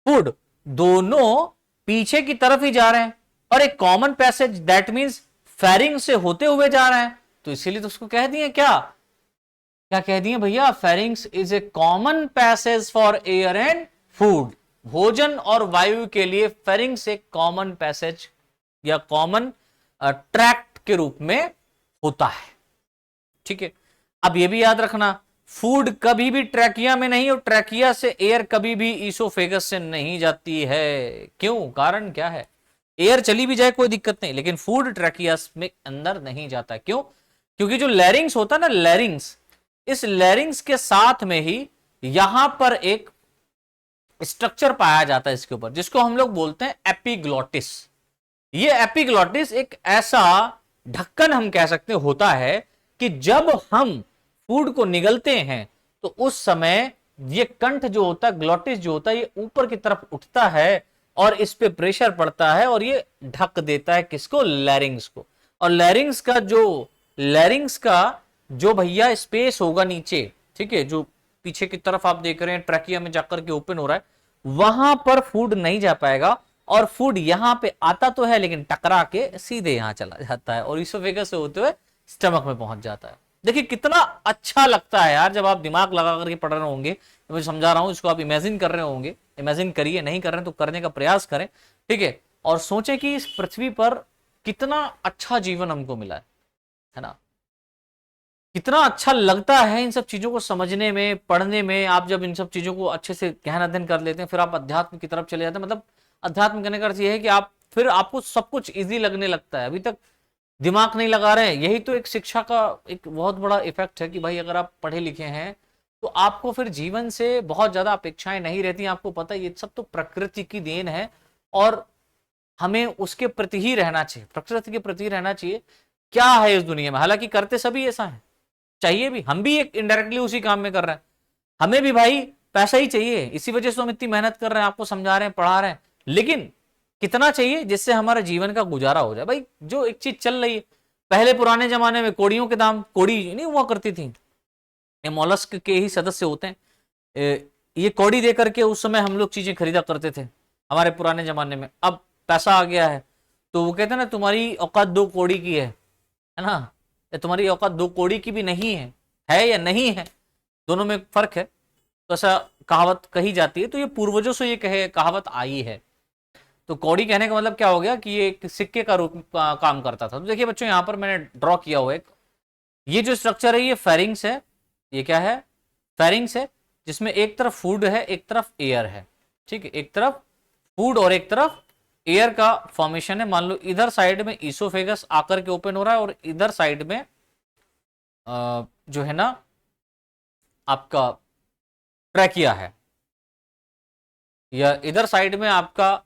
फूड दोनों पीछे की तरफ ही जा रहे हैं और एक कॉमन पैसेज, दैट मींस फेरिंग से होते हुए जा रहे हैं, तो इसीलिए तो उसको कह दिए क्या? क्या कह दिए भैया? Pharynx is a common passage for air and food. भोजन और वायु के लिए फेरिंग्स एक कॉमन पैसेज या कॉमन ट्रैक्ट के रूप में होता है, ठीक है। अब यह भी याद रखना, फूड कभी भी ट्रैकिया में नहीं, और ट्रैकिया से एयर कभी भी ईसोफेगस से नहीं जाती है। क्यों? कारण क्या है? एयर चली भी जाए कोई दिक्कत नहीं, लेकिन फूड ट्रैकिया में अंदर नहीं जाता। क्यों? क्योंकि जो लैरिंग्स होता है ना, लैरिंग्स, इस लैरिंग्स के साथ में ही यहां पर एक स्ट्रक्चर पाया जाता है इसके ऊपर, जिसको हम लोग बोलते हैं एपिग्लॉटिस। ये एपिग्लॉटिस एक ऐसा ढक्कन हम कह सकते होता है कि जब हम फूड को निगलते हैं तो उस समय ये कंठ जो होता है, ग्लोटिस जो होता है, ये ऊपर की तरफ उठता है और इस पे प्रेशर पड़ता है और ये ढक देता है किसको, लैरिंग्स को। और लैरिंग्स का जो भैया स्पेस होगा नीचे, ठीक है, जो पीछे की तरफ आप देख रहे हैं ट्रैकिया में जाकर के ओपन हो रहा है, वहां पर फूड नहीं जा पाएगा और फूड यहां पे आता तो है लेकिन टकरा के सीधे यहां चला जाता है और इसोफेगस से होते हुए स्टमक में पहुंच जाता है। देखिए कितना अच्छा लगता है यार, जब आप दिमाग लगा करके पढ़ रहे होंगे, तो मैं समझा रहा हूं, इसको आप इमेजिन कर रहे होंगे, इमेजिन करिए, नहीं कर रहे हैं तो करने का प्रयास करें, ठीक है, और सोचें कि इस पृथ्वी पर कितना अच्छा जीवन हमको मिला है ना। कितना अच्छा लगता है इन सब चीजों को समझने में, पढ़ने में। आप जब इन सब चीजों को अच्छे से गहन अध्ययन कर लेते हैं, फिर आप अध्यात्म की तरफ चले जाते हैं। मतलब अध्यात्म करने का अर्थ यह है कि आप फिर आपको सब कुछ इजी लगने लगता है। अभी तक दिमाग नहीं लगा रहे हैं, यही तो एक शिक्षा का एक बहुत बड़ा इफेक्ट है कि भाई अगर आप पढ़े लिखे हैं तो आपको फिर जीवन से बहुत ज्यादा अपेक्षाएं नहीं रहती। आपको पता है ये सब तो प्रकृति की देन है और हमें उसके प्रति ही रहना चाहिए, प्रकृति के प्रति रहना चाहिए। क्या है इस दुनिया में, हालांकि करते सभी ऐसा है, चाहिए भी, हम भी एक इनडायरेक्टली उसी काम में कर रहे हैं। हमें भी भाई पैसा ही चाहिए, इसी वजह से हम इतनी मेहनत कर रहे हैं, आपको समझा रहे हैं, पढ़ा रहे हैं, लेकिन कितना चाहिए जिससे हमारा जीवन का गुजारा हो जाए। भाई जो एक चीज चल रही है, पहले पुराने जमाने में कोड़ियों के दाम, कोड़ी नहीं हुआ करती थी, ये मॉलस्क के ही सदस्य होते हैं, ये कौड़ी दे करके उस समय हम लोग चीजें खरीदा करते थे हमारे पुराने जमाने में। अब पैसा आ गया है तो वो कहते हैं ना, तुम्हारी औकात 2 कौड़ी की है ना, या तुम्हारी औकात 2 कौड़ी की भी नहीं है या नहीं है, दोनों में फर्क है। तो ऐसा कहावत कही जाती है, तो ये पूर्वजों से ये कहे कहावत आई है। तो कौड़ी कहने का मतलब क्या हो गया कि ये एक सिक्के का रूप काम करता था। तो देखिए बच्चों, यहाँ पर मैंने ड्रॉ किया हुआ है, ये जो स्ट्रक्चर है ये फेरिंग्स है। ये क्या है, फेरिंग्स है, जिसमें एक तरफ फूड है, एक तरफ एयर है, ठीक है, एक तरफ फूड और एक तरफ एयर का फॉर्मेशन है। मान लो इधर साइड में इसोफेगस आकर के ओपन हो रहा है और इधर साइड में जो है ना आपका ट्रैकिया है, या इधर साइड में आपका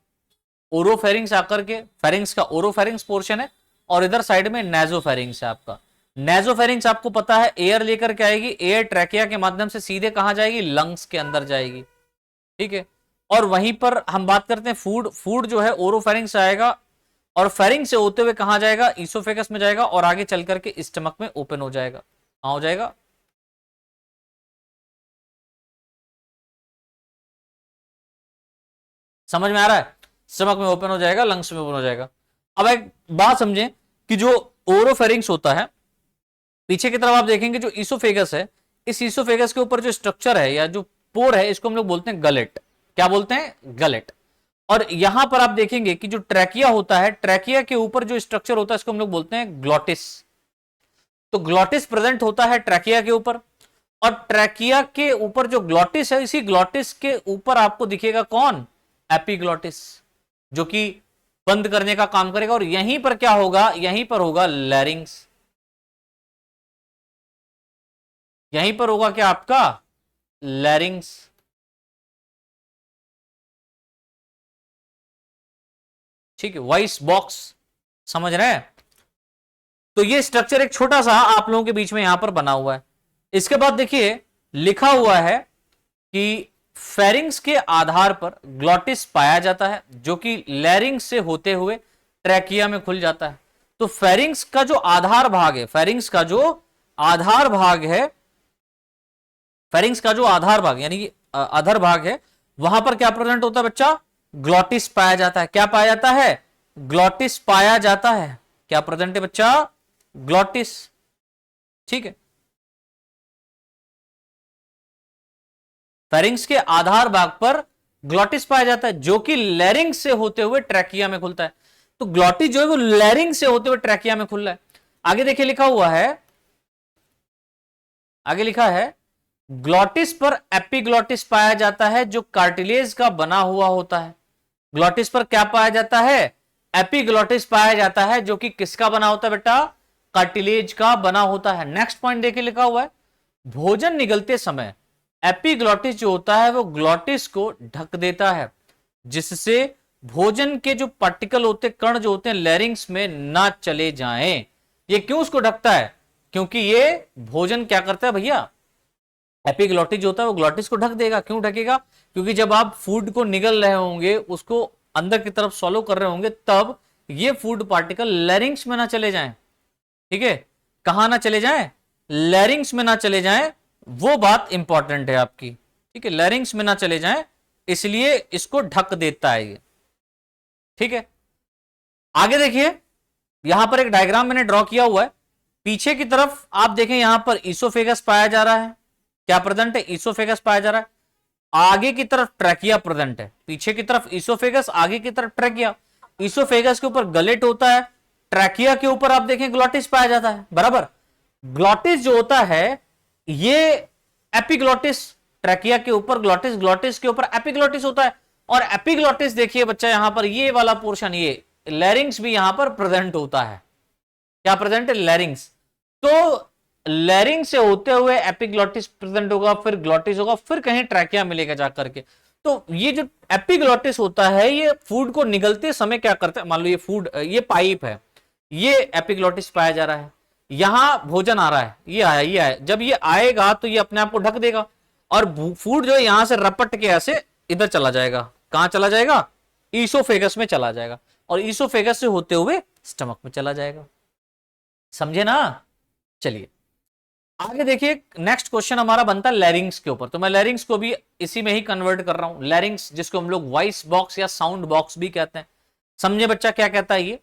ओरोफेरिंग्स आकर के, फेरिंग्स का ओरोफेरिंग्स पोर्शन है और इधर साइड में नेजोफेरिंग्स है आपका। नेजोफेरिंग्स आपको पता है एयर लेकर के आएगी, एयर ट्रैकिया के माध्यम से सीधे कहां जाएगी, लंग्स के अंदर जाएगी, ठीक है। और वहीं पर हम बात करते हैं फूड जो है ओरोफेरिंग्स आएगा और फेरिंग्स से होते हुए कहां जाएगा, इसोफेगस में जाएगा और आगे चल करके स्टमक में ओपन हो जाएगा। कहां हो जाएगा, समझ में आ रहा है, स्टमक में ओपन हो जाएगा, लंग्स में ओपन हो जाएगा। अब एक बात समझें कि जो ओरोफेरिंग्स होता है, पीछे की तरफ आप देखेंगे जो इसोफेगस है, इस इसोफेगस के ऊपर जो स्ट्रक्चर है या जो पोर है, इसको हम लोग बोलते हैं गलेट। क्या बोलते हैं, गलेट। और यहां पर आप देखेंगे कि जो ट्रैकिया होता है, ट्रैकिया के ऊपर जो स्ट्रक्चर होता है इसको हम लोग बोलते हैं ग्लोटिस। तो ग्लोटिस प्रेजेंट होता है ट्रैकिया के ऊपर, और ट्रैकिया के ऊपर जो ग्लोटिस है, इसी ग्लोटिस के ऊपर आपको दिखेगा कौन, एपिग्लोटिस, जो कि बंद करने का काम करेगा। और यहीं पर क्या होगा, यहीं पर होगा लैरिंग्स, यहीं पर होगा क्या आपका, लैरिंग्स, ठीक है, वॉइस बॉक्स, समझ रहे हैं। तो ये स्ट्रक्चर एक छोटा सा आप लोगों के बीच में यहां पर बना हुआ है। इसके बाद देखिए लिखा हुआ है कि फेरिंग्स के आधार पर ग्लोटिस पाया जाता है, जो कि लैरिंग्स से होते हुए ट्रैकिया में खुल जाता है। तो फेरिंग्स का जो आधार भाग है, फेरिंग्स का जो आधार भाग है, फेरिंग्स का जो आधार भाग यानी कि अधर भाग है, वहां पर क्या प्रेजेंट होता है बच्चा, ग्लोटिस पाया जाता है। क्या पाया जाता है, ग्लोटिस पाया जाता है। क्या प्रेजेंट है बच्चा, ग्लोटिस, ठीक है। फेरिंग्स के आधार भाग पर ग्लोटिस पाया जाता है, जो कि लैरिंग्स से होते हुए ट्रैकिया में खुलता है। तो ग्लोटिस जो है वो लैरिंग्स से होते हुए ट्रैकिया में खुल रहा है। आगे देखिए लिखा हुआ है, आगे लिखा है ग्लोटिस पर एपिग्लोटिस पाया जाता है, जो कार्टिलेज का बना हुआ होता है। ग्लोटिस पर क्या पाया जाता है, एपिग्लोटिस पाया जाता है, जो कि किसका बना होता है बेटा, कार्टिलेज का बना होता है। नेक्स्ट पॉइंट देखिए लिखा हुआ है, भोजन निगलते समय एपिग्लोटिस जो होता है वो ग्लोटिस को ढक देता है, जिससे भोजन के जो पार्टिकल होते, कण जो होते हैं लैरिंग्स में ना चले जाएं। ये क्यों उसको ढकता है? क्योंकि ये भोजन क्या करता है भैया, एपिग्लॉटिस जो होता है वो ग्लॉटिस को ढक देगा। क्यों ढकेगा? क्योंकि जब आप फूड को निगल रहे होंगे, उसको अंदर की तरफ सॉलो कर रहे होंगे, तब ये फूड पार्टिकल लैरिंग्स में ना चले जाएं। ठीक है, कहां ना चले जाएं? लैरिंग्स में ना चले जाएं, वो बात इंपॉर्टेंट है आपकी। ठीक है, लैरिंग्स में ना चले जाएं, इसलिए इसको ढक देता है ये। ठीक है, आगे देखिए, यहां पर एक डायग्राम मैंने ड्रॉ किया हुआ है। पीछे की तरफ आप देखें, यहां पर ईसोफेगस पाया जा रहा है। क्या प्रेजेंट है? ईसोफेगस पाया जा रहा है। आगे की तरफ ट्रैकिया प्रेजेंट है। पीछे की तरफ ईसोफेगस, आगे की तरफ ट्रैकिया। ईसोफेगस के ऊपर गलेट होता है, ट्रैकिया के ऊपर आप देखें ग्लॉटिस पाया जाता है, बराबर। ग्लॉटिस जो होता है ये एपिग्लॉटिस, ट्रैकिया के ऊपर ग्लॉटिस, ग्लॉटिस के ऊपर एपिग्लॉटिस होता है। और एपिग्लॉटिस देखिए बच्चा, यहां पर ये वाला पोर्शन, ये लैरिंग्स भी यहां पर प्रेजेंट होता है। क्या प्रेजेंट है? लैरिंग्स। तो लैरिंग्स से होते हुए एपिग्लॉटिस प्रेजेंट होगा, फिर ग्लॉटिस होगा, फिर कहीं ट्रैकिया मिलेगा जाकर के। तो ये जो एपिग्लॉटिस होता है, ये फूड को निगलते समय क्या करता है, मान लो ये फूड, ये पाइप है, ये एपिग्लॉटिस पाया जा रहा है, यहां भोजन आ रहा है, ये आया, ये आया। जब ये आएगा तो ये अपने आप को ढक देगा, और फूड जो है यहां से रपट के ऐसे इधर चला जाएगा। कहां चला जाएगा? ईसोफेगस में चला जाएगा, और ईसोफेगस से होते हुए स्टमक में चला जाएगा। समझे ना? चलिए आगे देखिए, नेक्स्ट क्वेश्चन हमारा बनता है लैरिंग्स के ऊपर। तो मैं लैरिंग्स को भी इसी में ही कन्वर्ट कर रहा हूं। लैरिंग्स, जिसको हम लोग वॉइस बॉक्स या साउंड बॉक्स भी कहते हैं। समझे बच्चा क्या कहता है? ये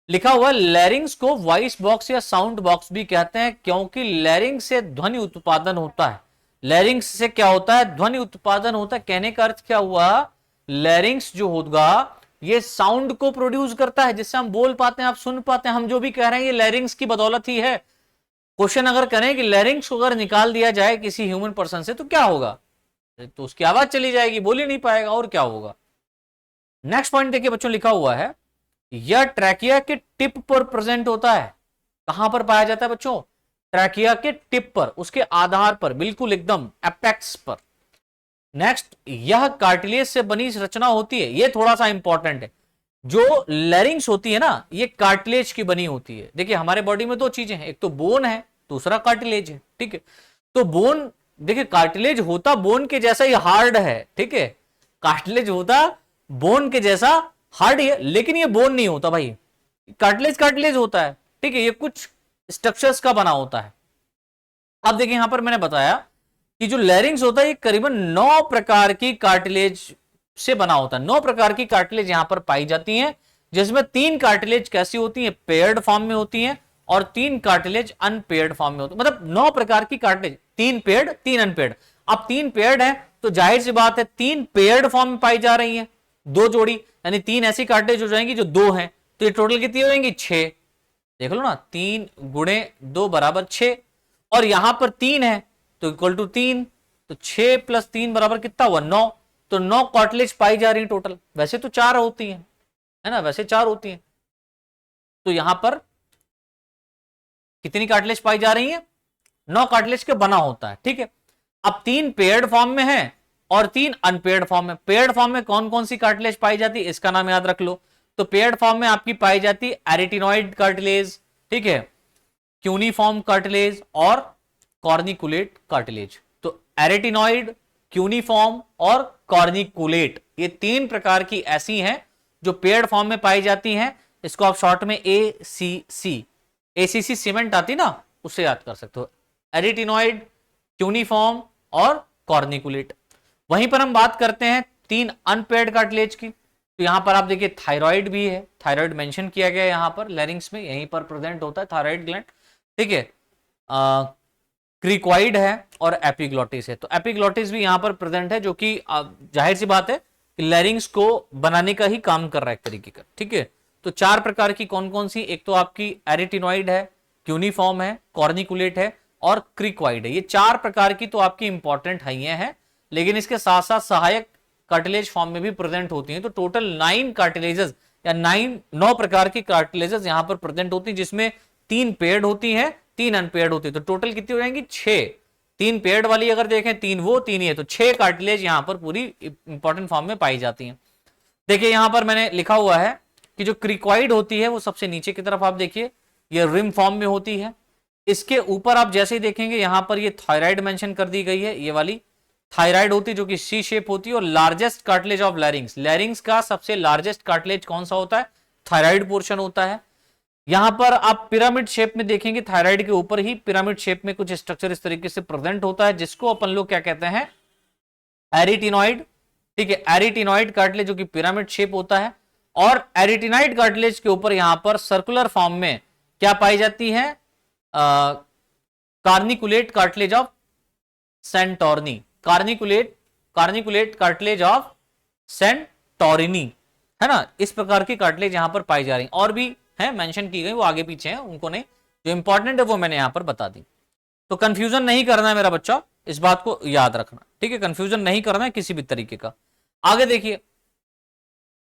लिखा हुआ है, लैरिंग्स को वॉइस बॉक्स या साउंड बॉक्स भी कहते हैं, क्योंकि लैरिंग्स से ध्वनि उत्पादन होता है। लैरिंग्स से क्या होता है? ध्वनि उत्पादन होता है। कहने का अर्थ क्या हुआ? लैरिंग्स जो होगा ये साउंड को प्रोड्यूस करता है, जिससे हम बोल पाते हैं, आप सुन पाते हैं। हम जो भी कह रहे हैं ये लैरिंग्स की बदौलत ही है। क्वेश्चन अगर करें कि लैरिंग्स को अगर निकाल दिया जाए किसी ह्यूमन पर्सन से तो क्या होगा? तो उसकी आवाज चली जाएगी, बोल ही नहीं पाएगा, और क्या होगा। नेक्स्ट पॉइंट देखिए बच्चों, लिखा हुआ है, यह ट्रैकिया के टिप पर प्रेजेंट होता है। कहां पर पाया जाता है बच्चों? ट्रैकिया के टिप पर, उसके आधार पर, बिल्कुल एकदम एपेक्स पर। नेक्स्ट, यह कार्टिलेज से बनी रचना होती है। यह थोड़ा सा इंपॉर्टेंट है। जो लैरिंग्स होती है ना, ये कार्टिलेज की बनी होती है। देखिए हमारे बॉडी में दो चीजें हैं, एक तो बोन है, दूसरा कार्टिलेज है। ठीक है, तो बोन, देखिए कार्टिलेज होता बोन के जैसा ही हार्ड है। ठीक है, कार्टिलेज होता बोन के जैसा हार्ड ही है, लेकिन ये बोन नहीं होता भाई। कार्टिलेज कार्टिलेज होता है। ठीक है, ये कुछ स्ट्रक्चर्स का बना होता है। अब देखिए यहां पर मैंने बताया कि जो लैरिंग्स होता है ये करीबन 9 प्रकार की कार्टिलेज से बना होता है। 9 प्रकार की कार्टिलेज यहां पर पाई जाती हैं, जिसमें 3 कार्टिलेज कैसी होती हैं? पेयर्ड फॉर्म में होती हैं, और 3 कार्टिलेज अनपेयर्ड फॉर्म में होती है। मतलब 9 प्रकार की कार्टिलेज, 3 पेयर्ड 3 अनपेयर्ड। अब 3 पेयर्ड है तो जाहिर सी बात है 3 पेयर्ड फॉर्म में पाई जा रही है, 2 जोड़ी, यानी 3 ऐसी कार्टिलेज हो जाएंगी जो 2 हैं। तो ये टोटल कितनी हो जाएंगी? 6। देख लो ना, 3 गुणे 2 बराबर 6, और यहां पर 3 है तो इक्वल टू 3, तो 6 प्लस 3 बराबर कितना हुआ? 9। तो 9 कार्टिलेज पाई जा रही है टोटल। वैसे तो 4 होती हैं, है ना, वैसे 4 होती हैं। तो यहां पर कितनी कार्टिलेज पाई जा रही है? 9 कार्टिलेज के बना होता है। ठीक है, अब 3 पेयर्ड फॉर्म में है और 3 अनपेयर्ड फॉर्म में। पेयर्ड फॉर्म में कौन कौन सी कार्टिलेज पाई जाती है, इसका नाम याद रख लो। तो पेयर्ड फॉर्म में आपकी पाई जाती है एरिटिनॉइड कार्टिलेज, ठीक है, क्यूनिफॉर्म कार्टिलेज और कॉर्निकुलेट कार्टिलेज। तो एरिटिनॉइड, क्यूनिफॉर्म और कॉर्निकुलेट, ये 3 प्रकार की ऐसी हैं जो पेयर्ड फॉर्म में पाई जाती हैं। इसको आप शॉर्ट में एसीसी सीमेंट आती ना, उससे याद कर सकते हो। एरिटिनॉइड, क्यूनिफॉर्म और कॉर्निकुलेट। वहीं पर हम बात करते हैं 3 अनपेयर्ड कार्टिलेज की। तो यहां पर आप देखिए थायराइड भी है, थायराइड मेंशन किया गया है यहां पर लैरिंग्स में, यहीं पर प्रेजेंट होता है थायराइड ग्लैंड। ठीक है, क्रिक्वाइड है और एपिग्लॉटिस है। तो एपिग्लॉटिस भी यहां पर प्रेजेंट है, जो कि जाहिर सी बात है कि लैरिंग्स को बनाने का ही काम कर रहा है एक तरीके का। ठीक है, तो 4 प्रकार की कौन कौन सी? एक तो आपकी एरिटिनॉइड है, क्यूनिफॉर्म है, कॉर्निकुलेट है और क्रिक्वाइड है। ये 4 प्रकार की तो आपकी इंपॉर्टेंट है, हैं, लेकिन इसके साथ साथ सहायक कार्टिलेज फॉर्म में भी प्रेजेंट होती हैं। तो टोटल 9 कार्टिलेजेस या 9 प्रकार की कार्टिलेजेस यहां पर प्रेजेंट होती हैं, जिसमें 3 पेयर्ड होती हैं, 3 अनपेयर्ड होती है। तो टोटल कितनी हो जाएंगी? 6। 3 पेयर्ड वाली अगर देखें, 3 वो 3 ये, तो 6 कार्टिलेज यहां पर पूरी इंपॉर्टेंट फॉर्म में पाई जाती हैं। देखिए यहां पर मैंने लिखा हुआ है कि जो क्रिक्वाइड होती है वो सबसे नीचे की तरफ आप देखिए, ये रिम फॉर्म में होती है। इसके ऊपर आप जैसे ही देखेंगे यहां पर ये थायराइड मेंशन कर दी गई है, ये वाली थायराइड होती है जो कि सी शेप होती है। और लार्जेस्ट कार्टिलेज ऑफ लैरिंग्स, लैरिंग्स का सबसे लार्जेस्ट कार्टिलेज कौन सा होता है? थायराइड पोर्शन होता है। यहां पर आप पिरामिड शेप में देखेंगे, थायराइड के ऊपर ही पिरामिड शेप में कुछ स्ट्रक्चर इस तरीके से प्रेजेंट होता है, जिसको अपन लोग क्या कहते हैं? एरिटिनॉइड। ठीक है, एरिटिनॉइड कार्टिलेज जो कि पिरामिड शेप होता है। और एरिटिनाइड कार्टिलेज के ऊपर यहां पर सर्कुलर फॉर्म में क्या पाई जाती है? Corniculate cartilage of Santorini, corniculate cartilage of Santorini, है ना। इस प्रकार की कार्टिलेज यहां पर पाई जा रही, और भी है मेंशन की गई, वो आगे पीछे है, उनको नहीं, जो इंपॉर्टेंट है वो मैंने यहां पर बता दी। तो कंफ्यूजन नहीं करना है मेरा बच्चा, इस बात को याद रखना, ठीक है, कंफ्यूजन नहीं करना है किसी भी तरीके का। आगे देखिए,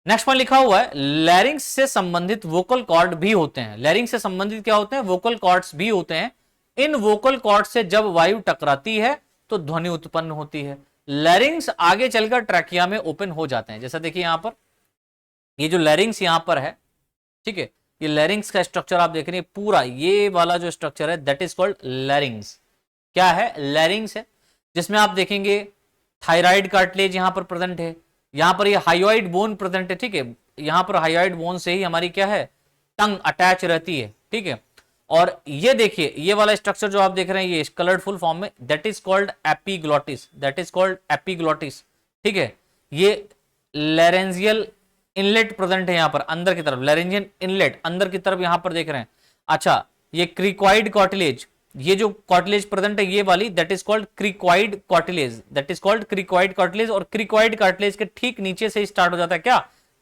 नेक्स्ट पॉइंट लिखा हुआ है, लैरिंग्स से संबंधित वोकल कॉर्ड भी होते हैं। लैरिंग्स से संबंधित क्या होते हैं? वोकल कॉर्ड्स भी होते हैं। इन वोकल कॉर्ड से जब वायु टकराती है तो ध्वनि उत्पन्न होती है। लैरिंग्स आगे चलकर ट्रैकिया में ओपन हो जाते हैं। जैसा देखिए यहां पर, ये जो लैरिंग्स यहां पर है, ठीक है, ये लैरिंग्स का स्ट्रक्चर आप देख रहे हैं, पूरा ये वाला जो स्ट्रक्चर है दैट इज कॉल्ड लैरिंग्स। क्या है? लैरिंग्स है, जिसमें आप देखेंगे थायराइड कार्टिलेज यहां पर प्रेजेंट है, यहां पर ये हाइयोइड बोन प्रेजेंट है, ठीक है, यहां पर हाइयोइड बोन से ही हमारी क्या है? टंग अटैच रहती है, ठीक है। और ये देखिए, ये वाला स्ट्रक्चर जो आप देख रहे हैं ये कलरफुल फॉर्म में, that is called epiglottis, that is called epiglottis, ठीक है। ये लैरेंजियल इनलेट प्रेजेंट है यहां पर अंदर की तरफ, लैरेंजियन इनलेट अंदर की तरफ यहां पर देख रहे हैं। अच्छा, ये क्रिक्वाइड कार्टिलेज, ये जो कार्टिलेज प्रेजेंट है ये वाली, that is called cricoid cartilage, that is called cricoid cartilage. और क्रिक्वाइड कार्टिलेज के ठीक नीचे से स्टार्ट हो जाता है क्या?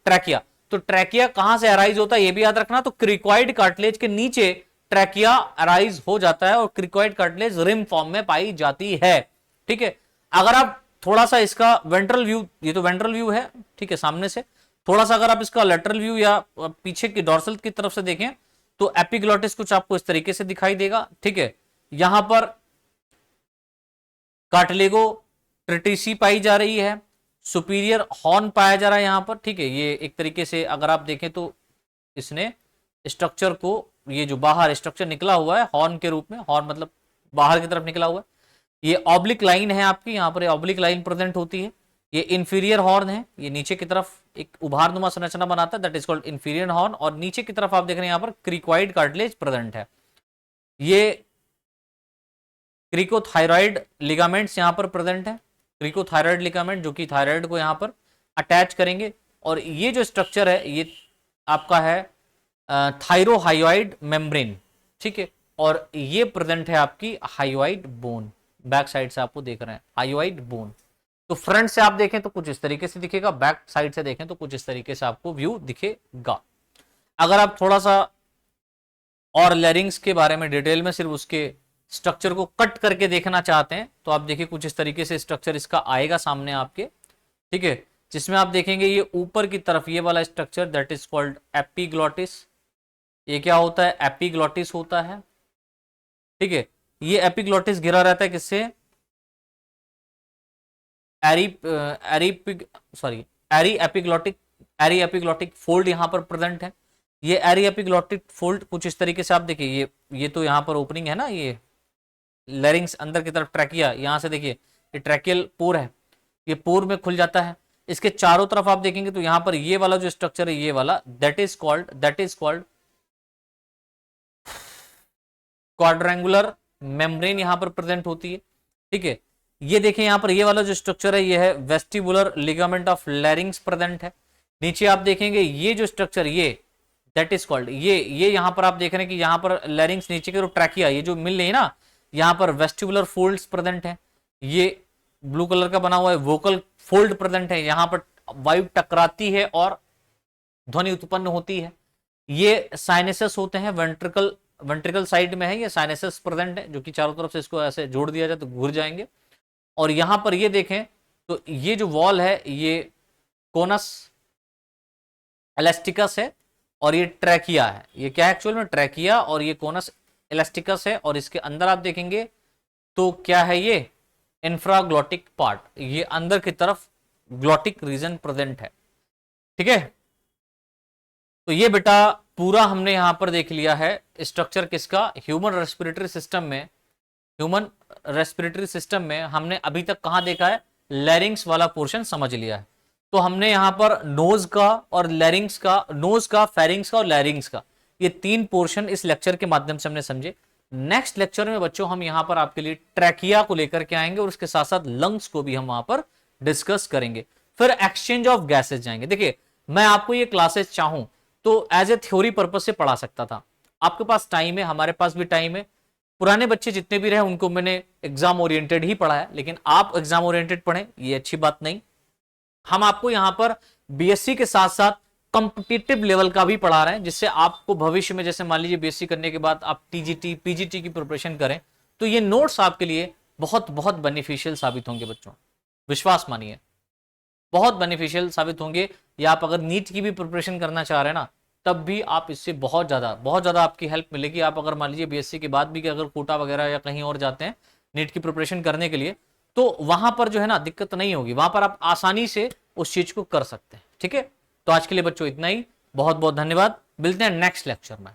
ट्रैकिया। तो ट्रैकिया कहां से अराइज होता है ये भी याद रखना। तो क्रिक्वाइड कार्टिलेज के नीचे ट्रैकिया अराइज हो जाता है और क्रिक्वाइड कार्टिलेज रिम फॉर्म में पाई जाती है, ठीक है। अगर आप थोड़ा सा इसका वेंट्रल व्यू, ये तो वेंट्रल व्यू है, ठीक है, सामने से थोड़ा सा अगर आप इसका लेटरल व्यू या पीछे की डॉर्सल की तरफ से देखें तो एपिग्लोटिस कुछ आपको इस तरीके से दिखाई देगा, ठीक है। यहां पर कार्टिलेगो ट्रिटिसी पाई जा रही है, सुपीरियर हॉर्न पाया जा रहा है यहां पर, ठीक है। ये एक तरीके से अगर आप देखें तो इसने स्ट्रक्चर को, ये जो बाहर स्ट्रक्चर निकला हुआ है हॉर्न के रूप में, हॉर्न मतलब बाहर की तरफ निकला हुआ है, ये ऑब्लिक लाइन है आपकी, यहां पर ऑब्लिक लाइन प्रेजेंट होती है। ये इंफीरियर हॉर्न है, ये नीचे की तरफ एक उभारनुमा संरचना बनाता है, that is called inferior horn. और नीचे की तरफ आप देख रहे हैं यहां पर क्रिक्वाइड कार्टिलेज प्रेजेंट है। ये क्रिकोथायराइड लिगामेंट्स यहां पर प्रेजेंट है, क्रिकोथायराइड लिगामेंट जो कि थायराइड को यहां पर अटैच करेंगे। और ये जो स्ट्रक्चर है ये आपका है थायरोहायोइड मेम्ब्रेन, ठीक है। और ये प्रेजेंट है आपकी हायोइड बोन, बैक साइड से आपको देख रहे हैं हायोइड बोन। तो फ्रंट से आप देखें तो कुछ इस तरीके से दिखेगा, बैक साइड से देखें तो कुछ इस तरीके से आपको व्यू दिखेगा। अगर आप थोड़ा सा और लैरिंग्स के बारे में डिटेल में सिर्फ उसके स्ट्रक्चर को कट करके देखना चाहते हैं तो आप देखिए कुछ इस तरीके से स्ट्रक्चर इसका आएगा सामने आपके, ठीक है, जिसमें आप देखेंगे ये ऊपर की तरफ ये वाला structure that is called epiglottis. ये क्या होता है? एपिग्लोटिस होता है, ठीक है। ये एपिग्लोटिस घिरा रहता है किससे? एरी एपिग्लोटिक फोल्ड यहां पर प्रेजेंट है। ये एरी एपिग्लोटिक फोल्ड कुछ इस तरीके से आप देखिए, ये तो यहां पर ओपनिंग है ना, ये लैरिंग्स अंदर की तरफ ट्रैकिया, यहां से देखिए ये ट्रैकियल पोर है, ये पोर में खुल जाता है। इसके चारों तरफ आप देखेंगे तो यहां पर ये वाला जो स्ट्रक्चर है ये वाला that is called quadrangular membrane यहां पर प्रेजेंट होती है, ठीक है। ये देखिए यहां पर ये वाला जो स्ट्रक्चर है ये है वेस्टिबुलर लिगामेंट ऑफ लैरिंग्स प्रेजेंट है। नीचे आप देखेंगे ये जो स्ट्रक्चर ये दैट इज कॉल्ड ये यहां पर आप देख रहे हैं कि यहां पर लैरिंग्स नीचे के ट्रैकिया ये जो मिल रही है ना, यहां पर वेस्टिबुलर फोल्ड्स प्रेजेंट है। ये ब्लू कलर का बना हुआ है वोकल फोल्ड प्रेजेंट है, यहां पर वायु टकराती है और ध्वनि उत्पन्न होती है। ये साइनेसेस होते हैं, वेंट्रिकल साइड में है ये साइनेसेस प्रेजेंट है, जो कि चारों तरफ से इसको ऐसे जोड़ दिया जाए तो घूर जाएंगे। और यहां पर ये देखें तो ये जो वॉल है ये कोनस एलास्टिकस है और ये ट्रैकिया है। ये क्या है एक्चुअल में? ट्रैकिया, और ये कोनस एलास्टिकस है। और इसके अंदर आप देखेंगे तो क्या है? ये इंफ्राग्लोटिक पार्ट, ये अंदर की तरफ ग्लोटिक रीजन प्रेजेंट है, ठीक है। तो ये बेटा पूरा हमने यहां पर देख लिया है स्ट्रक्चर किसका, ह्यूमन रेस्पिरेटरी सिस्टम में। ह्यूमन रेस्पिरेटरी सिस्टम में हमने अभी तक कहां देखा है, लैरिंग्स वाला पोर्शन समझ लिया है। तो हमने यहां पर नोज का और लैरिंग्स का, नोज का, फेरिंग्स का और लैरिंग्स का, ये 3 पोर्शन इस लेक्चर के माध्यम से हमने समझे। नेक्स्ट लेक्चर में बच्चों हम यहां पर आपके लिए ट्रैकिया को लेकर के आएंगे और उसके साथ साथ लंग्स को भी हम वहां पर डिस्कस करेंगे। फिर एक्सचेंज ऑफ गैसेज जाएंगे। देखिए, मैं आपको ये क्लासेस चाहूं तो एज ए थ्योरी पर्पज से पढ़ा सकता था, आपके पास टाइम है, हमारे पास भी टाइम है। पुराने बच्चे जितने भी रहे उनको मैंने एग्जाम ओरिएंटेड ही पढ़ा है, लेकिन आप एग्जाम ओरिएंटेड पढ़ें ये अच्छी बात नहीं। हम आपको यहां पर बीएससी के साथ साथ कॉम्पिटिटिव लेवल का भी पढ़ा रहे हैं, जिससे आपको भविष्य में, जैसे मान लीजिए बीएससी करने के बाद आप टीजीटी, पीजीटी की प्रिपरेशन करें, तो ये नोट्स आपके लिए बहुत बहुत बेनिफिशियल साबित होंगे बच्चों, विश्वास मानिए, बहुत बेनिफिशियल साबित होंगे। या आप अगर नीट की भी प्रिपरेशन करना चाह रहे हैं ना, तब भी आप इससे बहुत ज्यादा आपकी हेल्प मिलेगी। आप अगर मान लीजिए बीएससी के बाद भी अगर कोटा वगैरह या कहीं और जाते हैं नीट की प्रिपरेशन करने के लिए, तो वहां पर जो है ना दिक्कत नहीं होगी, वहां पर आप आसानी से उस चीज को कर सकते हैं। ठीक है, तो आज के लिए बच्चों इतना ही, बहुत बहुत धन्यवाद, मिलते हैं नेक्स्ट लेक्चर में।